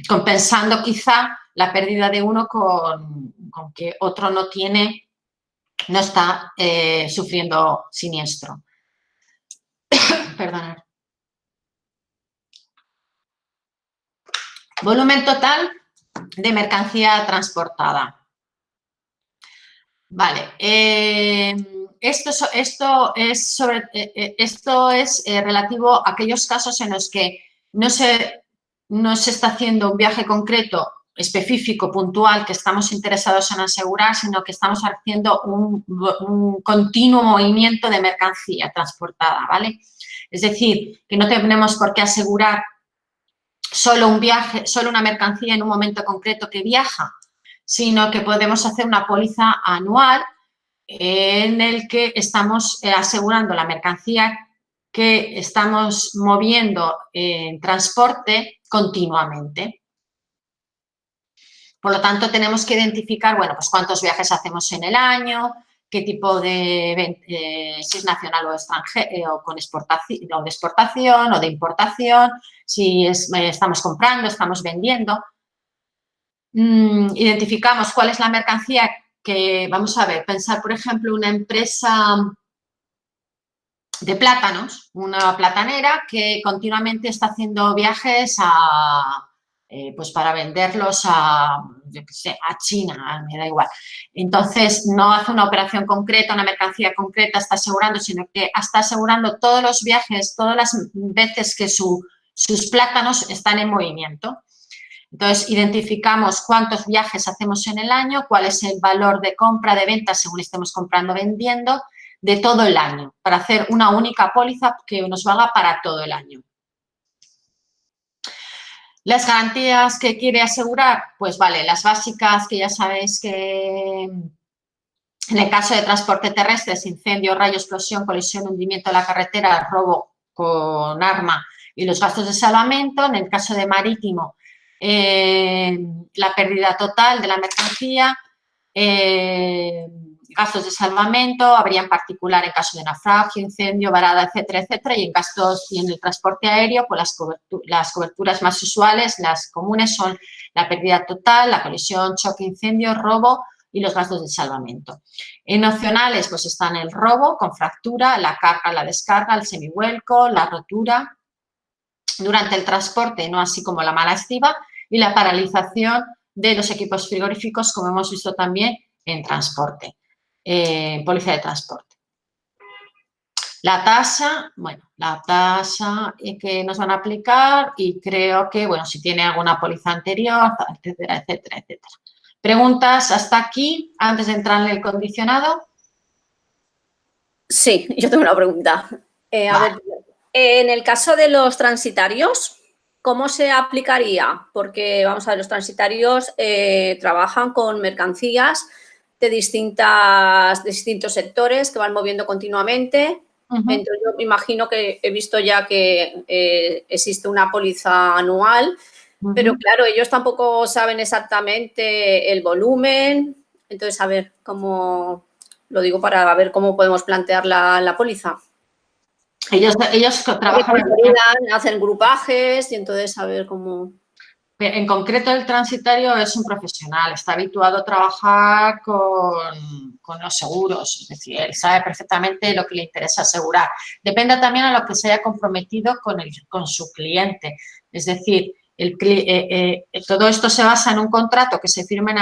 compensando quizá la pérdida de uno con que otro no está sufriendo siniestro. Perdonad. Volumen total de mercancía transportada. Vale. Esto es relativo a aquellos casos en los que no se está haciendo un viaje concreto, específico, puntual, que estamos interesados en asegurar, sino que estamos haciendo un continuo movimiento de mercancía transportada, ¿vale? Es decir, que no tenemos por qué asegurar solo un viaje, solo una mercancía en un momento concreto que viaja, sino que podemos hacer una póliza anual en el que estamos asegurando la mercancía que estamos moviendo en transporte continuamente. Por lo tanto, tenemos que identificar, bueno, pues cuántos viajes hacemos en el año, qué tipo de, si es nacional o extranjero, o con exportación, o de exportación o de importación, si estamos comprando, estamos vendiendo. Identificamos cuál es la mercancía que, vamos a ver, pensar, por ejemplo, una empresa de plátanos, una platanera que continuamente está haciendo viajes pues para venderlos yo qué sé, a China, me da igual. Entonces, no hace una operación concreta, una mercancía concreta, está asegurando, sino que está asegurando todos los viajes, todas las veces que sus plátanos están en movimiento. Entonces, identificamos cuántos viajes hacemos en el año, cuál es el valor de compra, de venta, según estemos comprando o vendiendo, de todo el año, para hacer una única póliza que nos valga para todo el año. Las garantías que quiere asegurar, pues vale, las básicas que ya sabéis que en el caso de transporte terrestre, incendio, rayo, explosión, colisión, hundimiento de la carretera, robo con arma y los gastos de salvamento. En el caso de marítimo, la pérdida total de la mercancía, gastos de salvamento, habría en particular en caso de naufragio, incendio, varada, etcétera, etcétera, y en el transporte aéreo, pues las coberturas más usuales, las comunes, son la pérdida total, la colisión, choque, incendio, robo y los gastos de salvamento. En opcionales, pues están el robo con fractura, la carga, la descarga, el semivuelco, la rotura durante el transporte, no así como la mala estiba, y la paralización de los equipos frigoríficos, como hemos visto también en transporte, póliza de transporte. La tasa, bueno, la tasa que nos van a aplicar, y creo que, bueno, si tiene alguna póliza anterior, etcétera, etcétera, etcétera. ¿Preguntas hasta aquí antes de entrar en el condicionado? Sí, yo tengo una pregunta. A ver, en el caso de los transitarios, ¿cómo se aplicaría? Porque, vamos a ver, los transitarios trabajan con mercancías de distintos sectores que van moviendo continuamente. Entonces, yo me imagino que he visto ya que existe una póliza anual, pero claro, ellos tampoco saben exactamente el volumen. Entonces, a ver cómo, lo digo para ver cómo podemos plantear la póliza. Ellos trabajan hacen grupajes y entonces a ver cómo... En concreto, el transitario es un profesional, está habituado a trabajar con los seguros, es decir, él sabe perfectamente lo que le interesa asegurar. Depende también a lo que se haya comprometido con su cliente, es decir, todo esto se basa en un contrato que se firma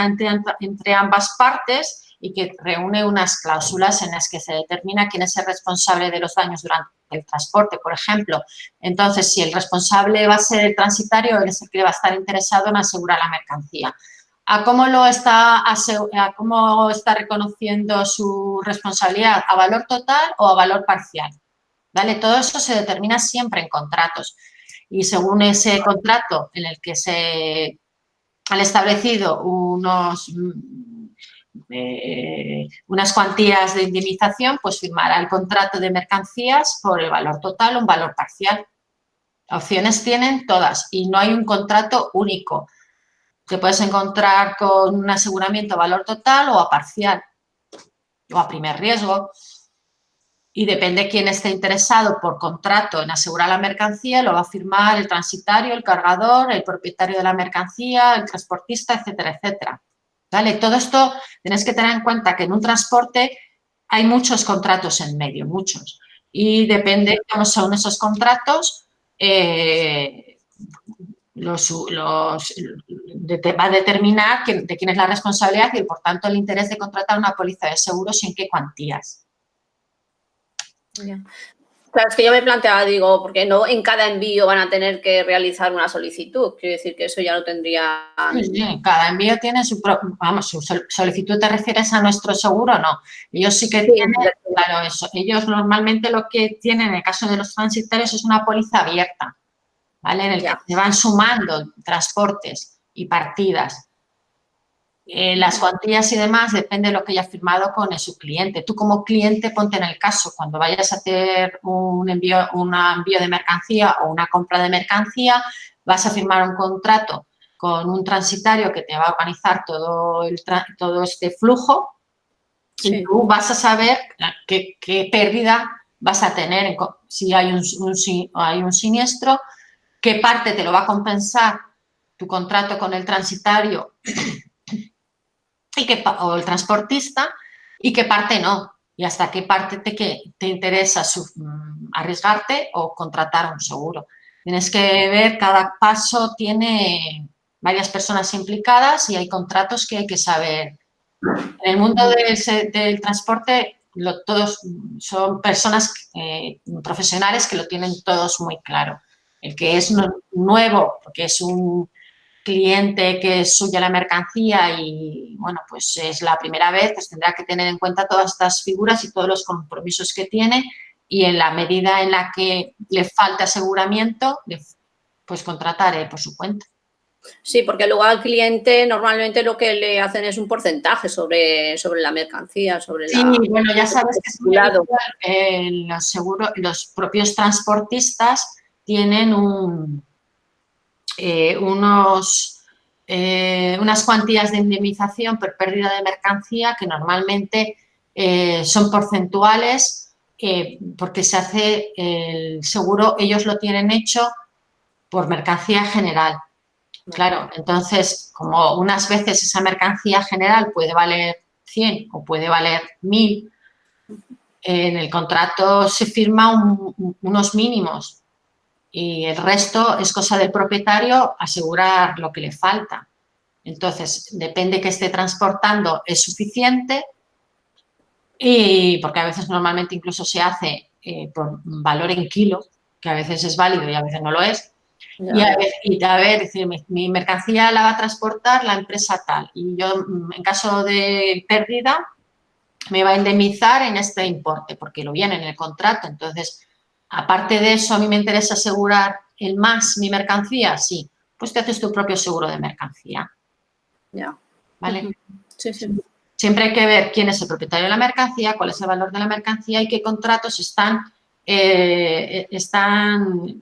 entre ambas partes y que reúne unas cláusulas en las que se determina quién es el responsable de los daños durante el transporte, por ejemplo. Entonces, si el responsable va a ser el transitario, él es el que va a estar interesado en asegurar la mercancía. ¿A cómo está reconociendo su responsabilidad? ¿A valor total o a valor parcial? ¿Vale? Todo eso se determina siempre en contratos. Y según ese contrato en el que se han establecido unas cuantías de indemnización, pues firmará el contrato de mercancías por el valor total o un valor parcial. Opciones tienen todas y no hay un contrato único. Te puedes encontrar con un aseguramiento a valor total o a parcial o a primer riesgo. Y depende quién esté interesado por contrato en asegurar la mercancía, lo va a firmar el transitario, el cargador, el propietario de la mercancía, el transportista, etcétera, etcétera. ¿Vale? Todo esto tenéis que tener en cuenta que en un transporte hay muchos contratos en medio, muchos. Y depende de cómo son esos contratos, va a determinar de quién es la responsabilidad y, por tanto, el interés de contratar una póliza de seguros y en qué cuantías. Yeah. Claro, es que yo me planteaba, digo, porque no en cada envío van a tener que realizar una solicitud. Quiero decir que eso ya lo tendría... Sí, cada envío tiene su solicitud. ¿Te refieres a nuestro seguro? No. Ellos sí que tienen, claro, eso. Ellos normalmente lo que tienen en el caso de los transitarios es una póliza abierta, ¿vale? En el que se van sumando transportes y partidas. Las cuantías y demás depende de lo que haya firmado con su cliente. Tú como cliente ponte en el caso, cuando vayas a hacer un envío de mercancía o una compra de mercancía, vas a firmar un contrato con un transitario que te va a organizar todo este flujo y tú vas a saber qué pérdida vas a tener, si hay un siniestro, qué parte te lo va a compensar tu contrato con el transitario o el transportista y qué parte no, y hasta qué parte te interesa arriesgarte o contratar un seguro. Tienes que ver, cada paso tiene varias personas implicadas y hay contratos que hay que saber. En el mundo del transporte, todos son personas profesionales que lo tienen todos muy claro. El que es nuevo, porque es un cliente que es suya la mercancía y, bueno, pues es la primera vez, pues tendrá que tener en cuenta todas estas figuras y todos los compromisos que tiene, y en la medida en la que le falte aseguramiento, pues contrataré por su cuenta. Sí, porque luego al cliente normalmente lo que le hacen es un porcentaje sobre la mercancía, sobre sí, bueno, ya sabes que es muy habitual, los propios transportistas tienen unas cuantías de indemnización por pérdida de mercancía que normalmente son porcentuales porque se hace el seguro, ellos lo tienen hecho por mercancía general. Claro, entonces, como unas veces esa mercancía general puede valer 100 o puede valer 1000, en el contrato se firma unos mínimos y el resto es cosa del propietario asegurar lo que le falta. Entonces, depende que esté transportando, es suficiente, y porque a veces normalmente incluso se hace por valor en kilo, que a veces es válido y a veces no lo es. Y a ver, decir, mi mercancía la va a transportar la empresa tal y yo, en caso de pérdida, me va a indemnizar en este importe porque lo viene en el contrato. Entonces, aparte de eso, a mí me interesa asegurar el más mi mercancía, sí, pues te haces tu propio seguro de mercancía. Ya. ¿Vale? Sí, sí. Siempre hay que ver quién es el propietario de la mercancía, cuál es el valor de la mercancía y qué contratos están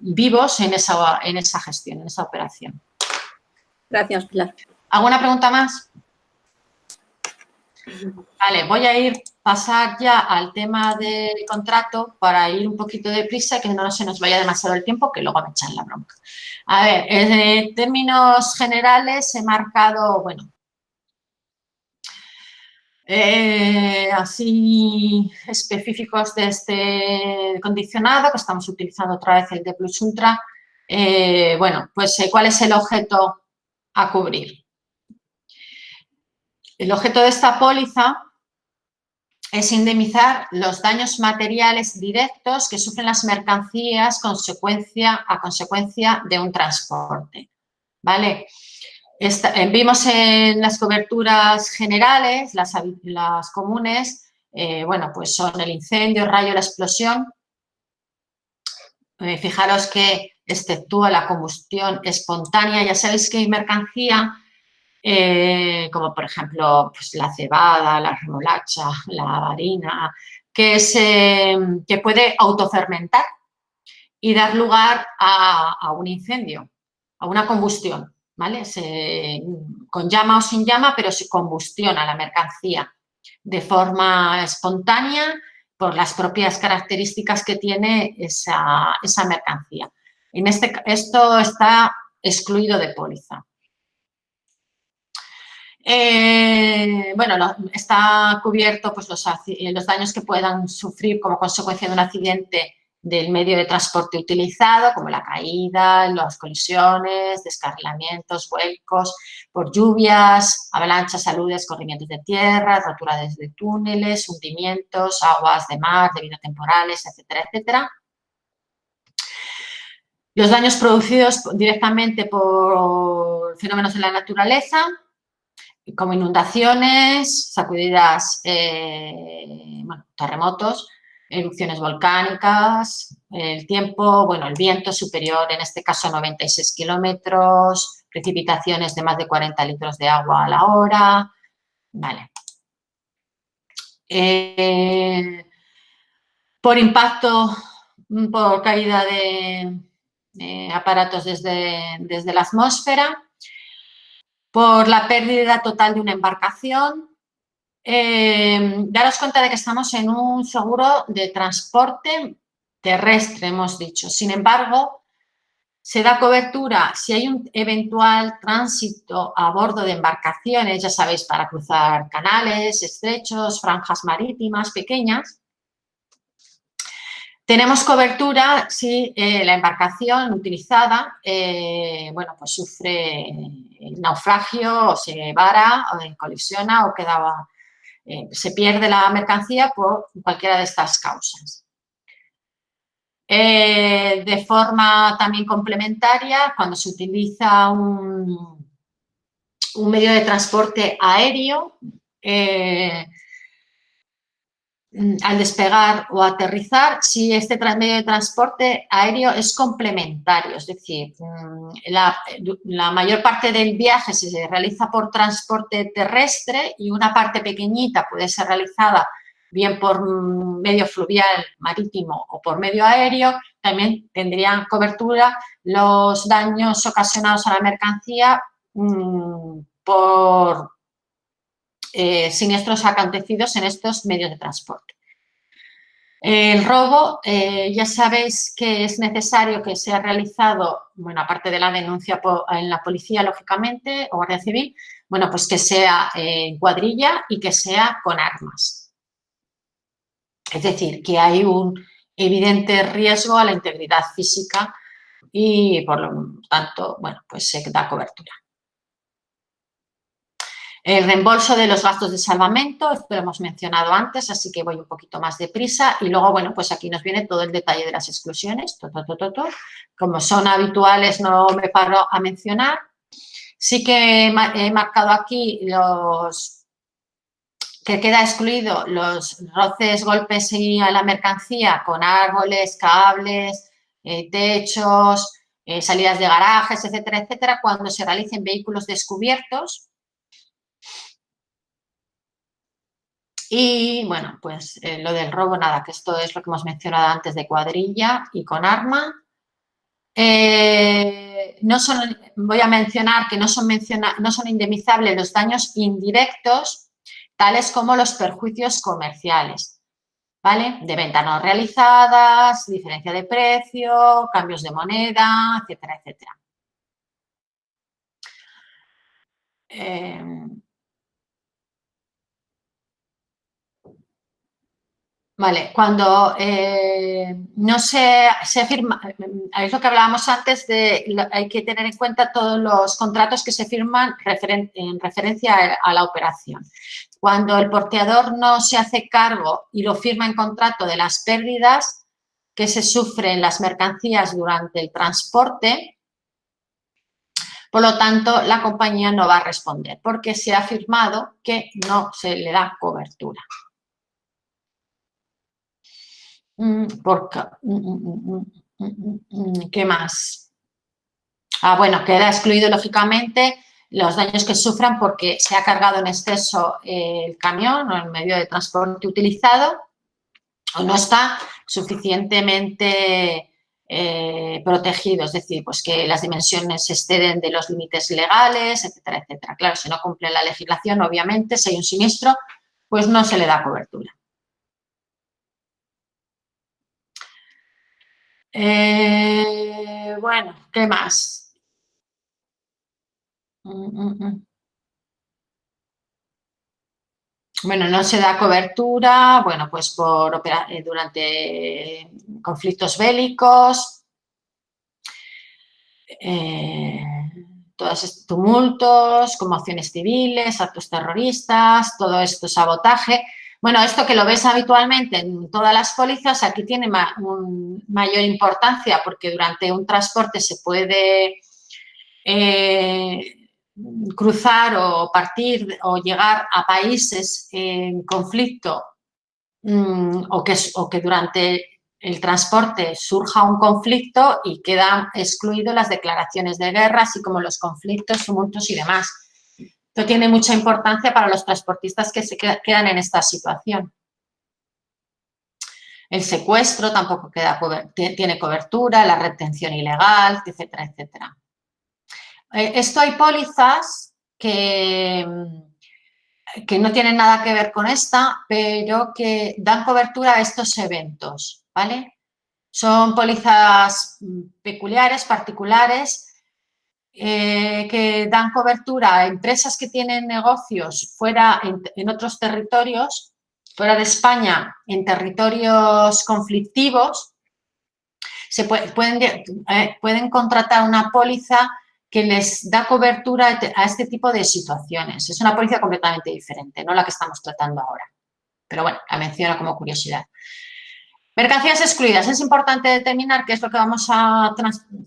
vivos en esa gestión, en esa operación. Gracias, Pilar. ¿Alguna pregunta más? Vale, voy a pasar ya al tema del contrato para ir un poquito deprisa y que no se nos vaya demasiado el tiempo, que luego me echan la bronca. A ver, en términos generales he marcado, bueno, así específicos de este condicionado, que estamos utilizando otra vez el de Plus Ultra. Bueno, pues ¿cuál es el objeto a cubrir? El objeto de esta póliza es indemnizar los daños materiales directos que sufren las mercancías a consecuencia de un transporte, ¿vale? Vimos en las coberturas generales, las comunes, bueno, pues son el incendio, el rayo, la explosión. Fijaros que exceptúa la combustión espontánea. Ya sabéis que hay mercancía, como por ejemplo pues la cebada, la remolacha, la harina, que puede autofermentar y dar lugar a un incendio, a una combustión. ¿Vale? Con llama o sin llama, pero se combustiona la mercancía de forma espontánea por las propias características que tiene esa mercancía. Esto está excluido de póliza. Bueno, está cubierto pues, los daños que puedan sufrir como consecuencia de un accidente del medio de transporte utilizado, como la caída, las colisiones, descarrilamientos, vuelcos por lluvias, avalanchas, aludes, corrimientos de tierra, roturas de túneles, hundimientos, aguas de mar debido a temporales, etcétera, etcétera. Los daños producidos directamente por fenómenos de la naturaleza, como inundaciones, sacudidas, bueno, terremotos, erupciones volcánicas, el tiempo, bueno, el viento superior, en este caso 96 kilómetros, precipitaciones de más de 40 litros de agua a la hora, vale. Por impacto, por caída de aparatos desde la atmósfera, por la pérdida total de una embarcación. Daros cuenta de que estamos en un seguro de transporte terrestre, hemos dicho. Sin embargo, se da cobertura si hay un eventual tránsito a bordo de embarcaciones, ya sabéis, para cruzar canales estrechos, franjas marítimas pequeñas. Tenemos cobertura si la embarcación utilizada, bueno, pues sufre naufragio o se vara o colisiona o se pierde la mercancía por cualquiera de estas causas. De forma también complementaria, cuando se utiliza un medio de transporte aéreo, al despegar o aterrizar, si este medio de transporte aéreo es complementario, es decir, la mayor parte del viaje se realiza por transporte terrestre y una parte pequeñita puede ser realizada bien por medio fluvial, marítimo o por medio aéreo, también tendrían cobertura los daños ocasionados a la mercancía por siniestros acontecidos en estos medios de transporte. El robo, ya sabéis que es necesario que sea realizado, bueno, aparte de la denuncia en la policía, lógicamente, o Guardia Civil, bueno, pues que sea en cuadrilla y que sea con armas. Es decir, que hay un evidente riesgo a la integridad física y, por lo tanto, bueno, pues se da cobertura. El reembolso de los gastos de salvamento, esto lo hemos mencionado antes, así que voy un poquito más deprisa. Y luego, bueno, pues aquí nos viene todo el detalle de las exclusiones. Como son habituales, no me paro a mencionar. Sí que he marcado aquí los que queda excluido los roces, golpes a la mercancía con árboles, cables, techos, salidas de garajes, etcétera, etcétera, cuando se realicen vehículos descubiertos. Y, bueno, pues lo del robo, nada, que esto es lo que hemos mencionado antes de cuadrilla y con arma. Voy a mencionar que no son indemnizables los daños indirectos, tales como los perjuicios comerciales, ¿vale? De ventas no realizadas, diferencia de precio, cambios de moneda, etcétera, etcétera. Vale, cuando no se firma, es lo que hablábamos antes hay que tener en cuenta todos los contratos que se firman en referencia a la operación. Cuando el porteador no se hace cargo y lo firma en contrato de las pérdidas que se sufren las mercancías durante el transporte, por lo tanto, la compañía no va a responder porque se ha firmado que no se le da cobertura. ¿Qué más? Bueno, queda excluido, lógicamente, los daños que sufran porque se ha cargado en exceso el camión o el medio de transporte utilizado o no está suficientemente protegido, es decir, pues que las dimensiones se exceden de los límites legales, etcétera, etcétera. Claro, si no cumple la legislación, obviamente, si hay un siniestro, pues no se le da cobertura. Bueno, ¿qué más? Bueno, no se da cobertura, bueno, pues durante conflictos bélicos, todos estos tumultos, conmociones civiles, actos terroristas, todo esto, sabotaje. Bueno, esto que lo ves habitualmente en todas las pólizas, aquí tiene mayor importancia porque durante un transporte se puede cruzar o partir o llegar a países en conflicto o que durante el transporte surja un conflicto y quedan excluidas las declaraciones de guerra, así como los conflictos, tumultos y demás. Esto tiene mucha importancia para los transportistas que se quedan en esta situación. El secuestro tampoco tiene cobertura, la retención ilegal, etcétera, etcétera. Esto hay pólizas que no tienen nada que ver con esta, pero que dan cobertura a estos eventos, ¿vale? Son pólizas peculiares, particulares, que dan cobertura a empresas que tienen negocios fuera, en otros territorios, fuera de España, en territorios conflictivos. Pueden contratar una póliza que les da cobertura a este tipo de situaciones. Es una póliza completamente diferente, no la que estamos tratando ahora. Pero bueno, la menciono como curiosidad. Mercancías excluidas. Es importante determinar qué es lo que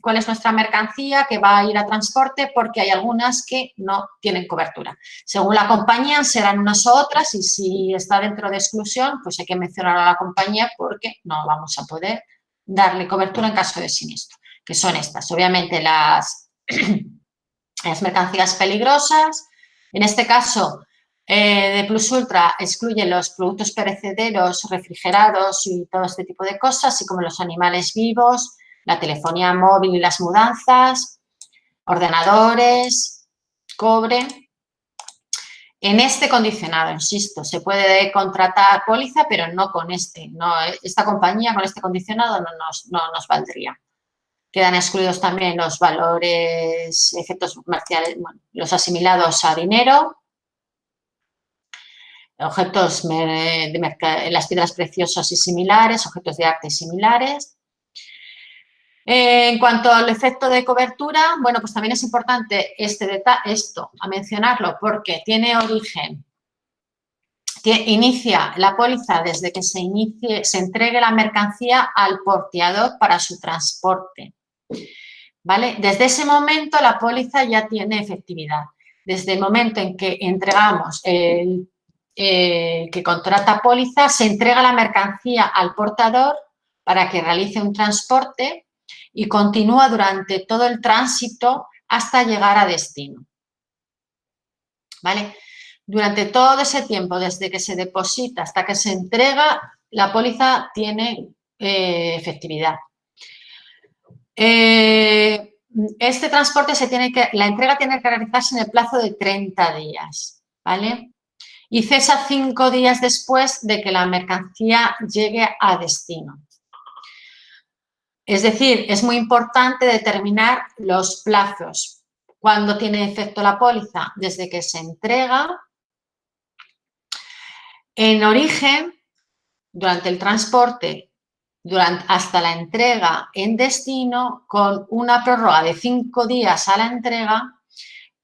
cuál es nuestra mercancía que va a ir a transporte, porque hay algunas que no tienen cobertura. Según la compañía serán unas u otras, y si está dentro de exclusión, pues hay que mencionar a la compañía porque no vamos a poder darle cobertura en caso de siniestro, que son estas. Obviamente las mercancías peligrosas. En este caso, de Plus Ultra excluye los productos perecederos, refrigerados y todo este tipo de cosas, así como los animales vivos, la telefonía móvil y las mudanzas, ordenadores, cobre. En este condicionado, insisto, se puede contratar póliza, pero no con este. No, esta compañía con este condicionado no nos valdría. Quedan excluidos también los valores, efectos comerciales, bueno, los asimilados a dinero, objetos las piedras preciosas y similares, objetos de arte similares. En cuanto al efecto de cobertura, bueno, pues también es importante esto a mencionarlo porque tiene origen, inicia la póliza desde que se entregue la mercancía al porteador para su transporte. ¿Vale? Desde ese momento la póliza ya tiene efectividad. Desde el momento en que entregamos que contrata póliza, se entrega la mercancía al portador para que realice un transporte y continúa durante todo el tránsito hasta llegar a destino. ¿Vale? Durante todo ese tiempo, desde que se deposita hasta que se entrega, la póliza tiene efectividad. Este transporte la entrega tiene que realizarse en el plazo de 30 días, ¿vale? Y cesa 5 días después de que la mercancía llegue a destino. Es decir, es muy importante determinar los plazos. ¿Cuándo tiene efecto la póliza? Desde que se entrega. En origen, durante el transporte, hasta la entrega en destino, con una prórroga de 5 días a la entrega,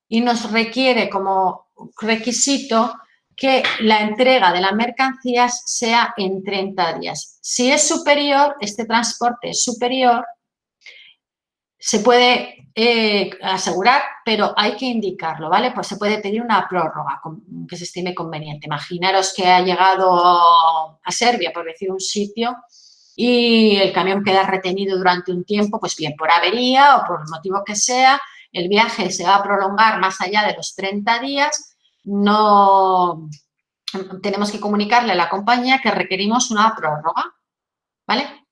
y nos requiere como requisito que la entrega de las mercancías sea en 30 días. Si es superior, este transporte es superior, se puede asegurar, pero hay que indicarlo, ¿vale? Pues se puede pedir una prórroga que se estime conveniente. Imaginaros que ha llegado a Serbia, por decir un sitio, y el camión queda retenido durante un tiempo, pues bien por avería o por el motivo que sea, el viaje se va a prolongar más allá de los 30 días, tenemos que comunicarle a la compañía que requerimos una prórroga, ¿vale?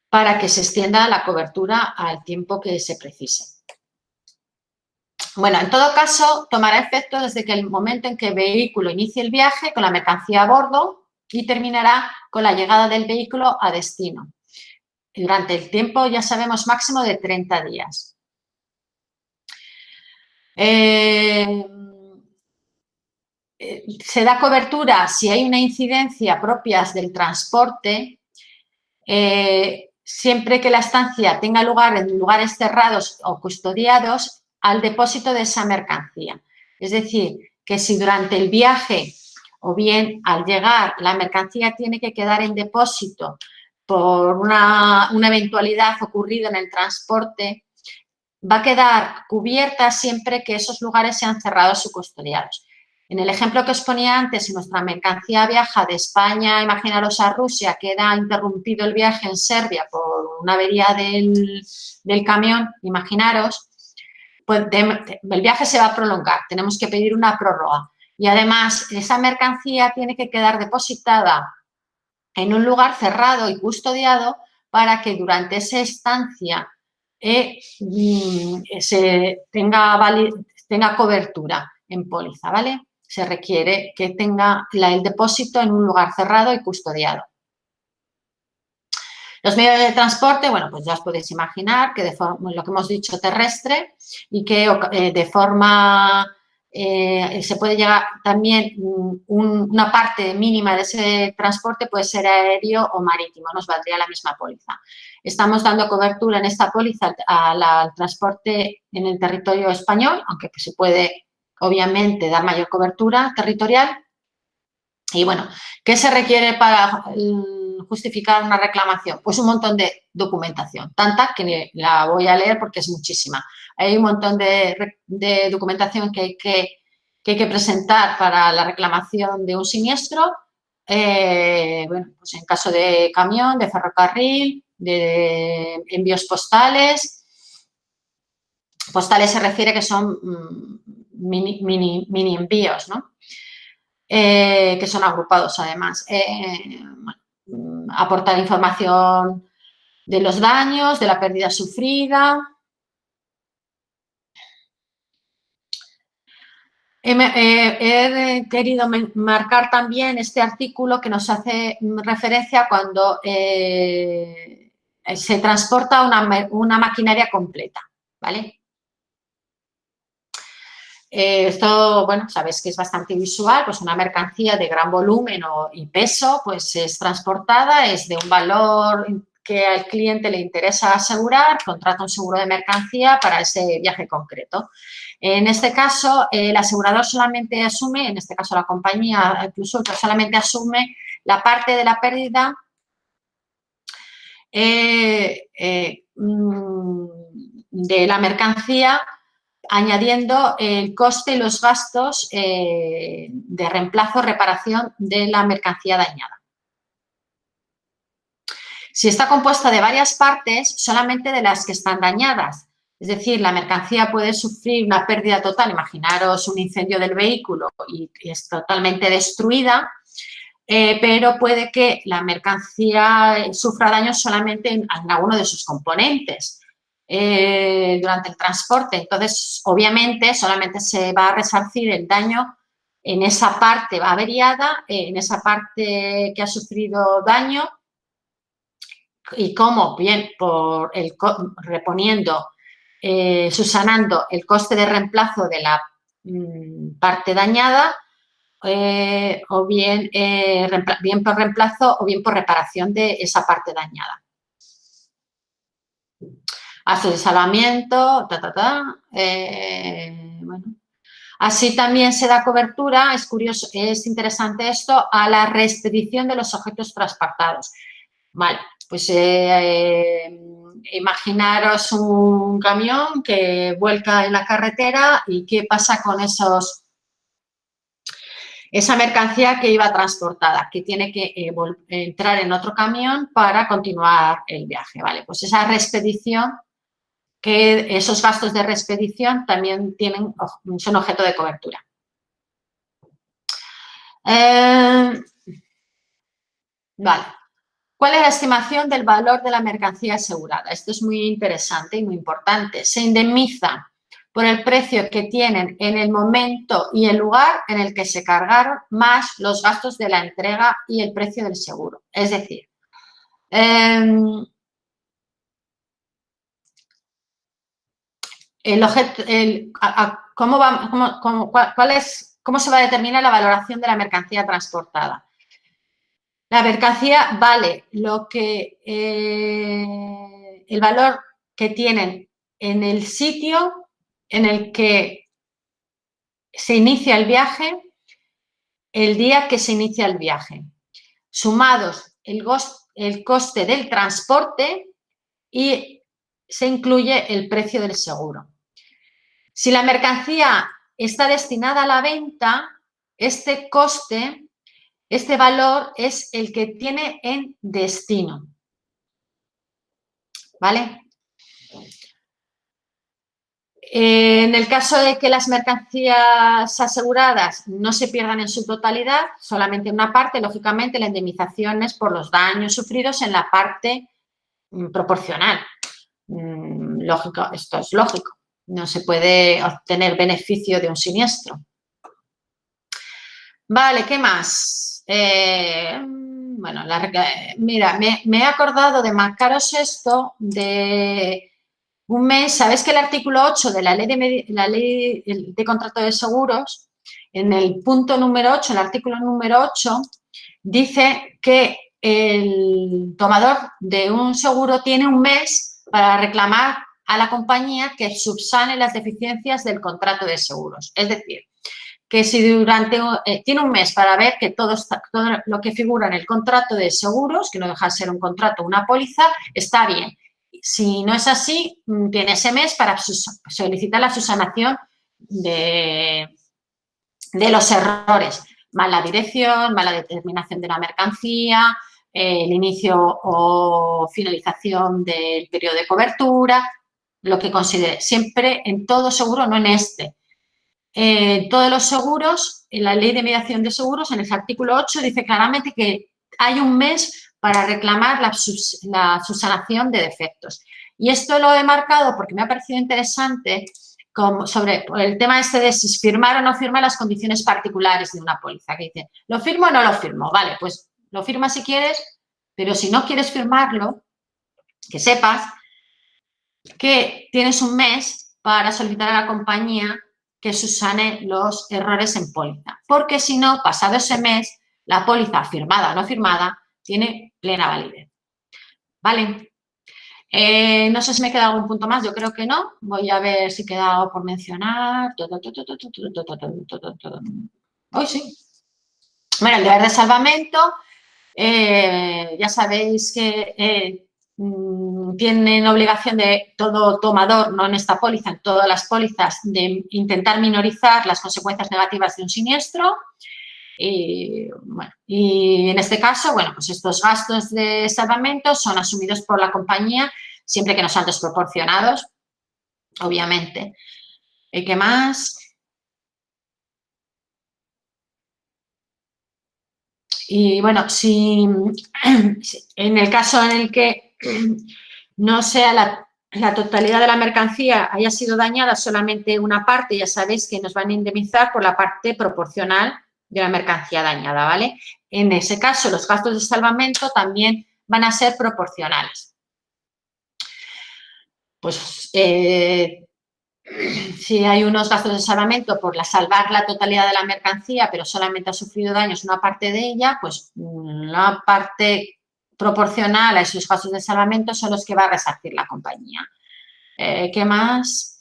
Para que se extienda la cobertura al tiempo que se precise. Bueno, en todo caso, tomará efecto desde el momento en que el vehículo inicie el viaje con la mercancía a bordo y terminará con la llegada del vehículo a destino. Durante el tiempo, ya sabemos, máximo de 30 días. Se da cobertura si hay una incidencia propias del transporte, siempre que la estancia tenga lugar en lugares cerrados o custodiados al depósito de esa mercancía. Es decir, que si durante el viaje o bien al llegar la mercancía tiene que quedar en depósito por una eventualidad ocurrida en el transporte, va a quedar cubierta siempre que esos lugares sean cerrados o custodiados. En el ejemplo que os ponía antes, si nuestra mercancía viaja de España, imaginaros a Rusia, queda interrumpido el viaje en Serbia por una avería del camión, imaginaros, pues el viaje se va a prolongar, tenemos que pedir una prórroga. Y además, esa mercancía tiene que quedar depositada en un lugar cerrado y custodiado para que durante esa estancia tenga cobertura en póliza, ¿vale? Se requiere que tenga el depósito en un lugar cerrado y custodiado. Los medios de transporte, bueno, pues ya os podéis imaginar que lo que hemos dicho terrestre y que de forma se puede llegar también una parte mínima de ese transporte puede ser aéreo o marítimo, nos valdría la misma póliza. Estamos dando cobertura en esta póliza al transporte en el territorio español, aunque se puede obviamente dar mayor cobertura territorial. Y bueno, ¿qué se requiere para justificar una reclamación? Pues un montón de documentación, tanta que la voy a leer porque es muchísima. Hay un montón de documentación que hay que presentar para la reclamación de un siniestro, bueno, pues en caso de camión, de ferrocarril, de envíos postales. Postales se refiere que son mini envíos, ¿no? Que son agrupados además. Aportar información de los daños, de la pérdida sufrida. He querido marcar también este artículo que nos hace referencia cuando se transporta una maquinaria completa, ¿vale? Esto, bueno, sabéis que es bastante visual, pues una mercancía de gran volumen y peso, pues es transportada, es de un valor que al cliente le interesa asegurar, contrata un seguro de mercancía para ese viaje concreto. En este caso, el asegurador solamente asume, en este caso la compañía Plus Ultra solamente asume la parte de la pérdida de la mercancía, añadiendo el coste y los gastos de reemplazo o reparación de la mercancía dañada. Si está compuesta de varias partes, solamente de las que están dañadas. Es decir, la mercancía puede sufrir una pérdida total. Imaginaros un incendio del vehículo y es totalmente destruida, pero puede que la mercancía sufra daños solamente en alguno de sus componentes durante el transporte. Entonces, obviamente, solamente se va a resarcir el daño en esa parte averiada, en esa parte que ha sufrido daño. ¿Y cómo? Bien, reponiendo, subsanando el coste de reemplazo de la parte dañada, o bien por reemplazo o bien por reparación de esa parte dañada. Gastos de salvamiento, bueno. Así también se da cobertura, es curioso, es interesante esto, a la reexpedición de los objetos transportados. Vale, pues imaginaros un camión que vuelca en la carretera y qué pasa con esa mercancía que iba transportada, que tiene que entrar en otro camión para continuar el viaje. Vale, pues esa reexpedición, que esos gastos de reexpedición también son objeto de cobertura. Vale. ¿Cuál es la estimación del valor de la mercancía asegurada? Esto es muy interesante y muy importante. Se indemniza por el precio que tienen en el momento y el lugar en el que se cargaron, más los gastos de la entrega y el precio del seguro. Es decir, ¿cómo se va a determinar la valoración de la mercancía transportada? La mercancía vale el valor que tienen en el sitio en el que se inicia el viaje, el día que se inicia el viaje, sumados el coste del transporte y se incluye el precio del seguro. Si la mercancía está destinada a la venta, este valor es el que tiene en destino, ¿vale? En el caso de que las mercancías aseguradas no se pierdan en su totalidad, solamente en una parte, lógicamente la indemnización es por los daños sufridos en la parte proporcional. Lógico, esto es lógico. No se puede obtener beneficio de un siniestro. Vale, ¿qué más? Bueno, mira, me he acordado de marcaros esto de un mes. Sabéis que el artículo 8 de la ley de contrato de seguros, en el punto número 8, el artículo número 8, dice que el tomador de un seguro tiene un mes para reclamar a la compañía que subsane las deficiencias del contrato de seguros. Es decir, que si tiene un mes para ver que todo lo que figura en el contrato de seguros, que no deja de ser un contrato, una póliza, está bien. Si no es así, tiene ese mes para solicitar la subsanación de los errores. Mala dirección, mala determinación de la mercancía, el inicio o finalización del periodo de cobertura, lo que considere. Siempre en todo seguro, no en este. todos los seguros, en la Ley de Mediación de Seguros, en el artículo 8, dice claramente que hay un mes para reclamar la subsanación de defectos. Y esto lo he marcado porque me ha parecido interesante sobre el tema este de si firmar o no firmar las condiciones particulares de una póliza, que dice, ¿lo firmo o no lo firmo? Vale, pues lo firmas si quieres, pero si no quieres firmarlo, que sepas que tienes un mes para solicitar a la compañía que subsane los errores en póliza, porque si no, pasado ese mes, la póliza firmada o no firmada tiene plena validez. ¿Vale? No sé si me queda algún punto más, yo creo que no. Voy a ver si queda algo por mencionar. Hoy sí. Bueno, el deber de salvamento, ya sabéis que tienen obligación de todo tomador, no en esta póliza, en todas las pólizas, de intentar minorizar las consecuencias negativas de un siniestro. Y en este caso, bueno, pues estos gastos de salvamento son asumidos por la compañía siempre que no sean desproporcionados, obviamente. ¿Y qué más? Y bueno, si en el caso en el que no sea la totalidad de la mercancía haya sido dañada, solamente una parte, ya sabéis que nos van a indemnizar por la parte proporcional de la mercancía dañada, ¿vale? En ese caso, los gastos de salvamento también van a ser proporcionales. Pues si hay unos gastos de salvamento por salvar la totalidad de la mercancía, pero solamente ha sufrido daños una parte de ella, pues la parte proporcional a esos gastos de salvamento son los que va a resarcir la compañía. ¿Qué más?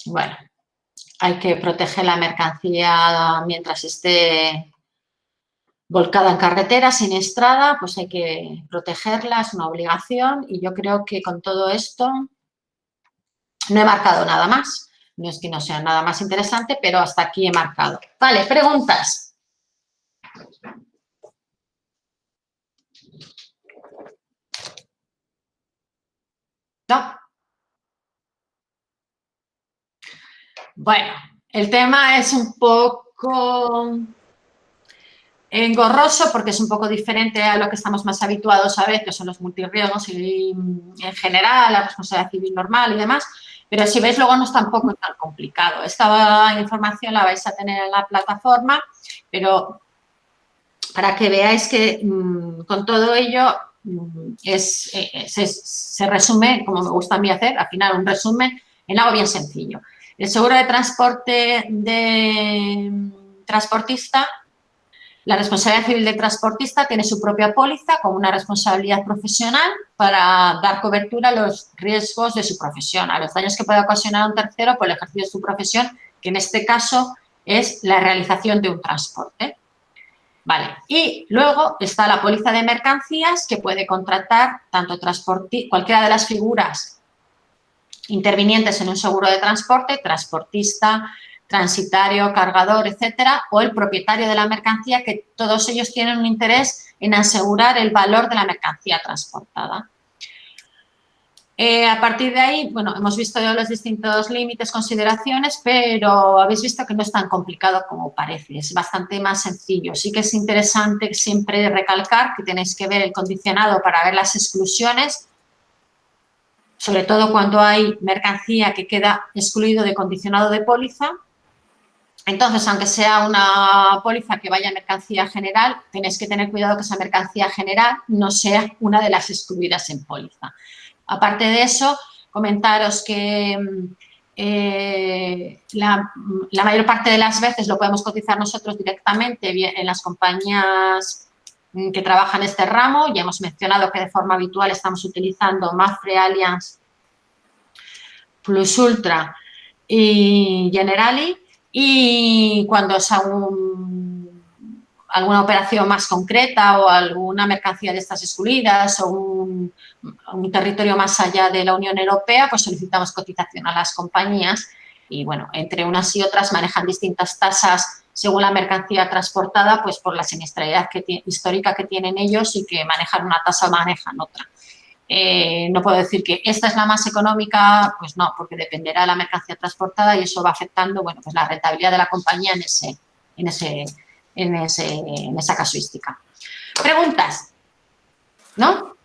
Bueno, hay que proteger la mercancía mientras esté volcada en carretera, siniestrada, pues hay que protegerla, es una obligación y yo creo que con todo esto no he marcado nada más. No es que no sea nada más interesante, pero hasta aquí he marcado. Vale, preguntas. ¿No? Bueno, el tema es un poco engorroso porque es un poco diferente a lo que estamos más habituados a ver, que son los multirriesgos y en general la responsabilidad civil normal y demás, pero si veis luego no es tampoco tan complicado. Esta información la vais a tener en la plataforma, pero para que veáis que con todo ello se resume, como me gusta a mí hacer, al final un resumen en algo bien sencillo. El seguro de transporte de transportista, la responsabilidad civil del transportista tiene su propia póliza con una responsabilidad profesional para dar cobertura a los riesgos de su profesión, a los daños que pueda ocasionar a un tercero por el ejercicio de su profesión, que en este caso es la realización de un transporte. Vale, y luego está la póliza de mercancías que puede contratar tanto cualquiera de las figuras intervinientes en un seguro de transporte, transportista, transitario, cargador, etcétera, o el propietario de la mercancía, que todos ellos tienen un interés en asegurar el valor de la mercancía transportada. A partir de ahí, bueno, hemos visto ya los distintos límites, consideraciones, pero habéis visto que no es tan complicado como parece, es bastante más sencillo. Sí que es interesante siempre recalcar que tenéis que ver el condicionado para ver las exclusiones, sobre todo cuando hay mercancía que queda excluido de condicionado de póliza. Entonces, aunque sea una póliza que vaya a mercancía general, tenéis que tener cuidado que esa mercancía general no sea una de las excluidas en póliza. Aparte de eso, comentaros que la mayor parte de las veces lo podemos cotizar nosotros directamente en las compañías que trabajan este ramo. Ya hemos mencionado que de forma habitual estamos utilizando Mapfre, Allianz, Plus Ultra y Generali. Y cuando es alguna operación más concreta o alguna mercancía de estas excluidas o un territorio más allá de la Unión Europea, pues solicitamos cotización a las compañías y, bueno, entre unas y otras manejan distintas tasas según la mercancía transportada, pues por la siniestralidad histórica que tienen ellos y que manejan una tasa o manejan otra. No puedo decir que esta es la más económica, pues no, porque dependerá de la mercancía transportada y eso va afectando, bueno, pues la rentabilidad de la compañía en esa casuística. ¿Preguntas? ¿No?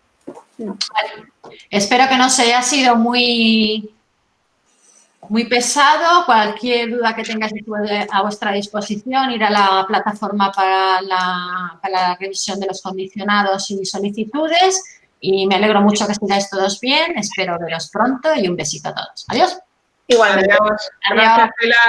No. Vale. Espero que no se haya sido muy pesado. Cualquier duda que tengáis a vuestra disposición, ir a la plataforma para la revisión de los condicionados y solicitudes. Y me alegro mucho que estéis todos bien. Espero veros pronto y un besito a todos. Adiós. Igualmente. Adiós. Gracias, Pilar.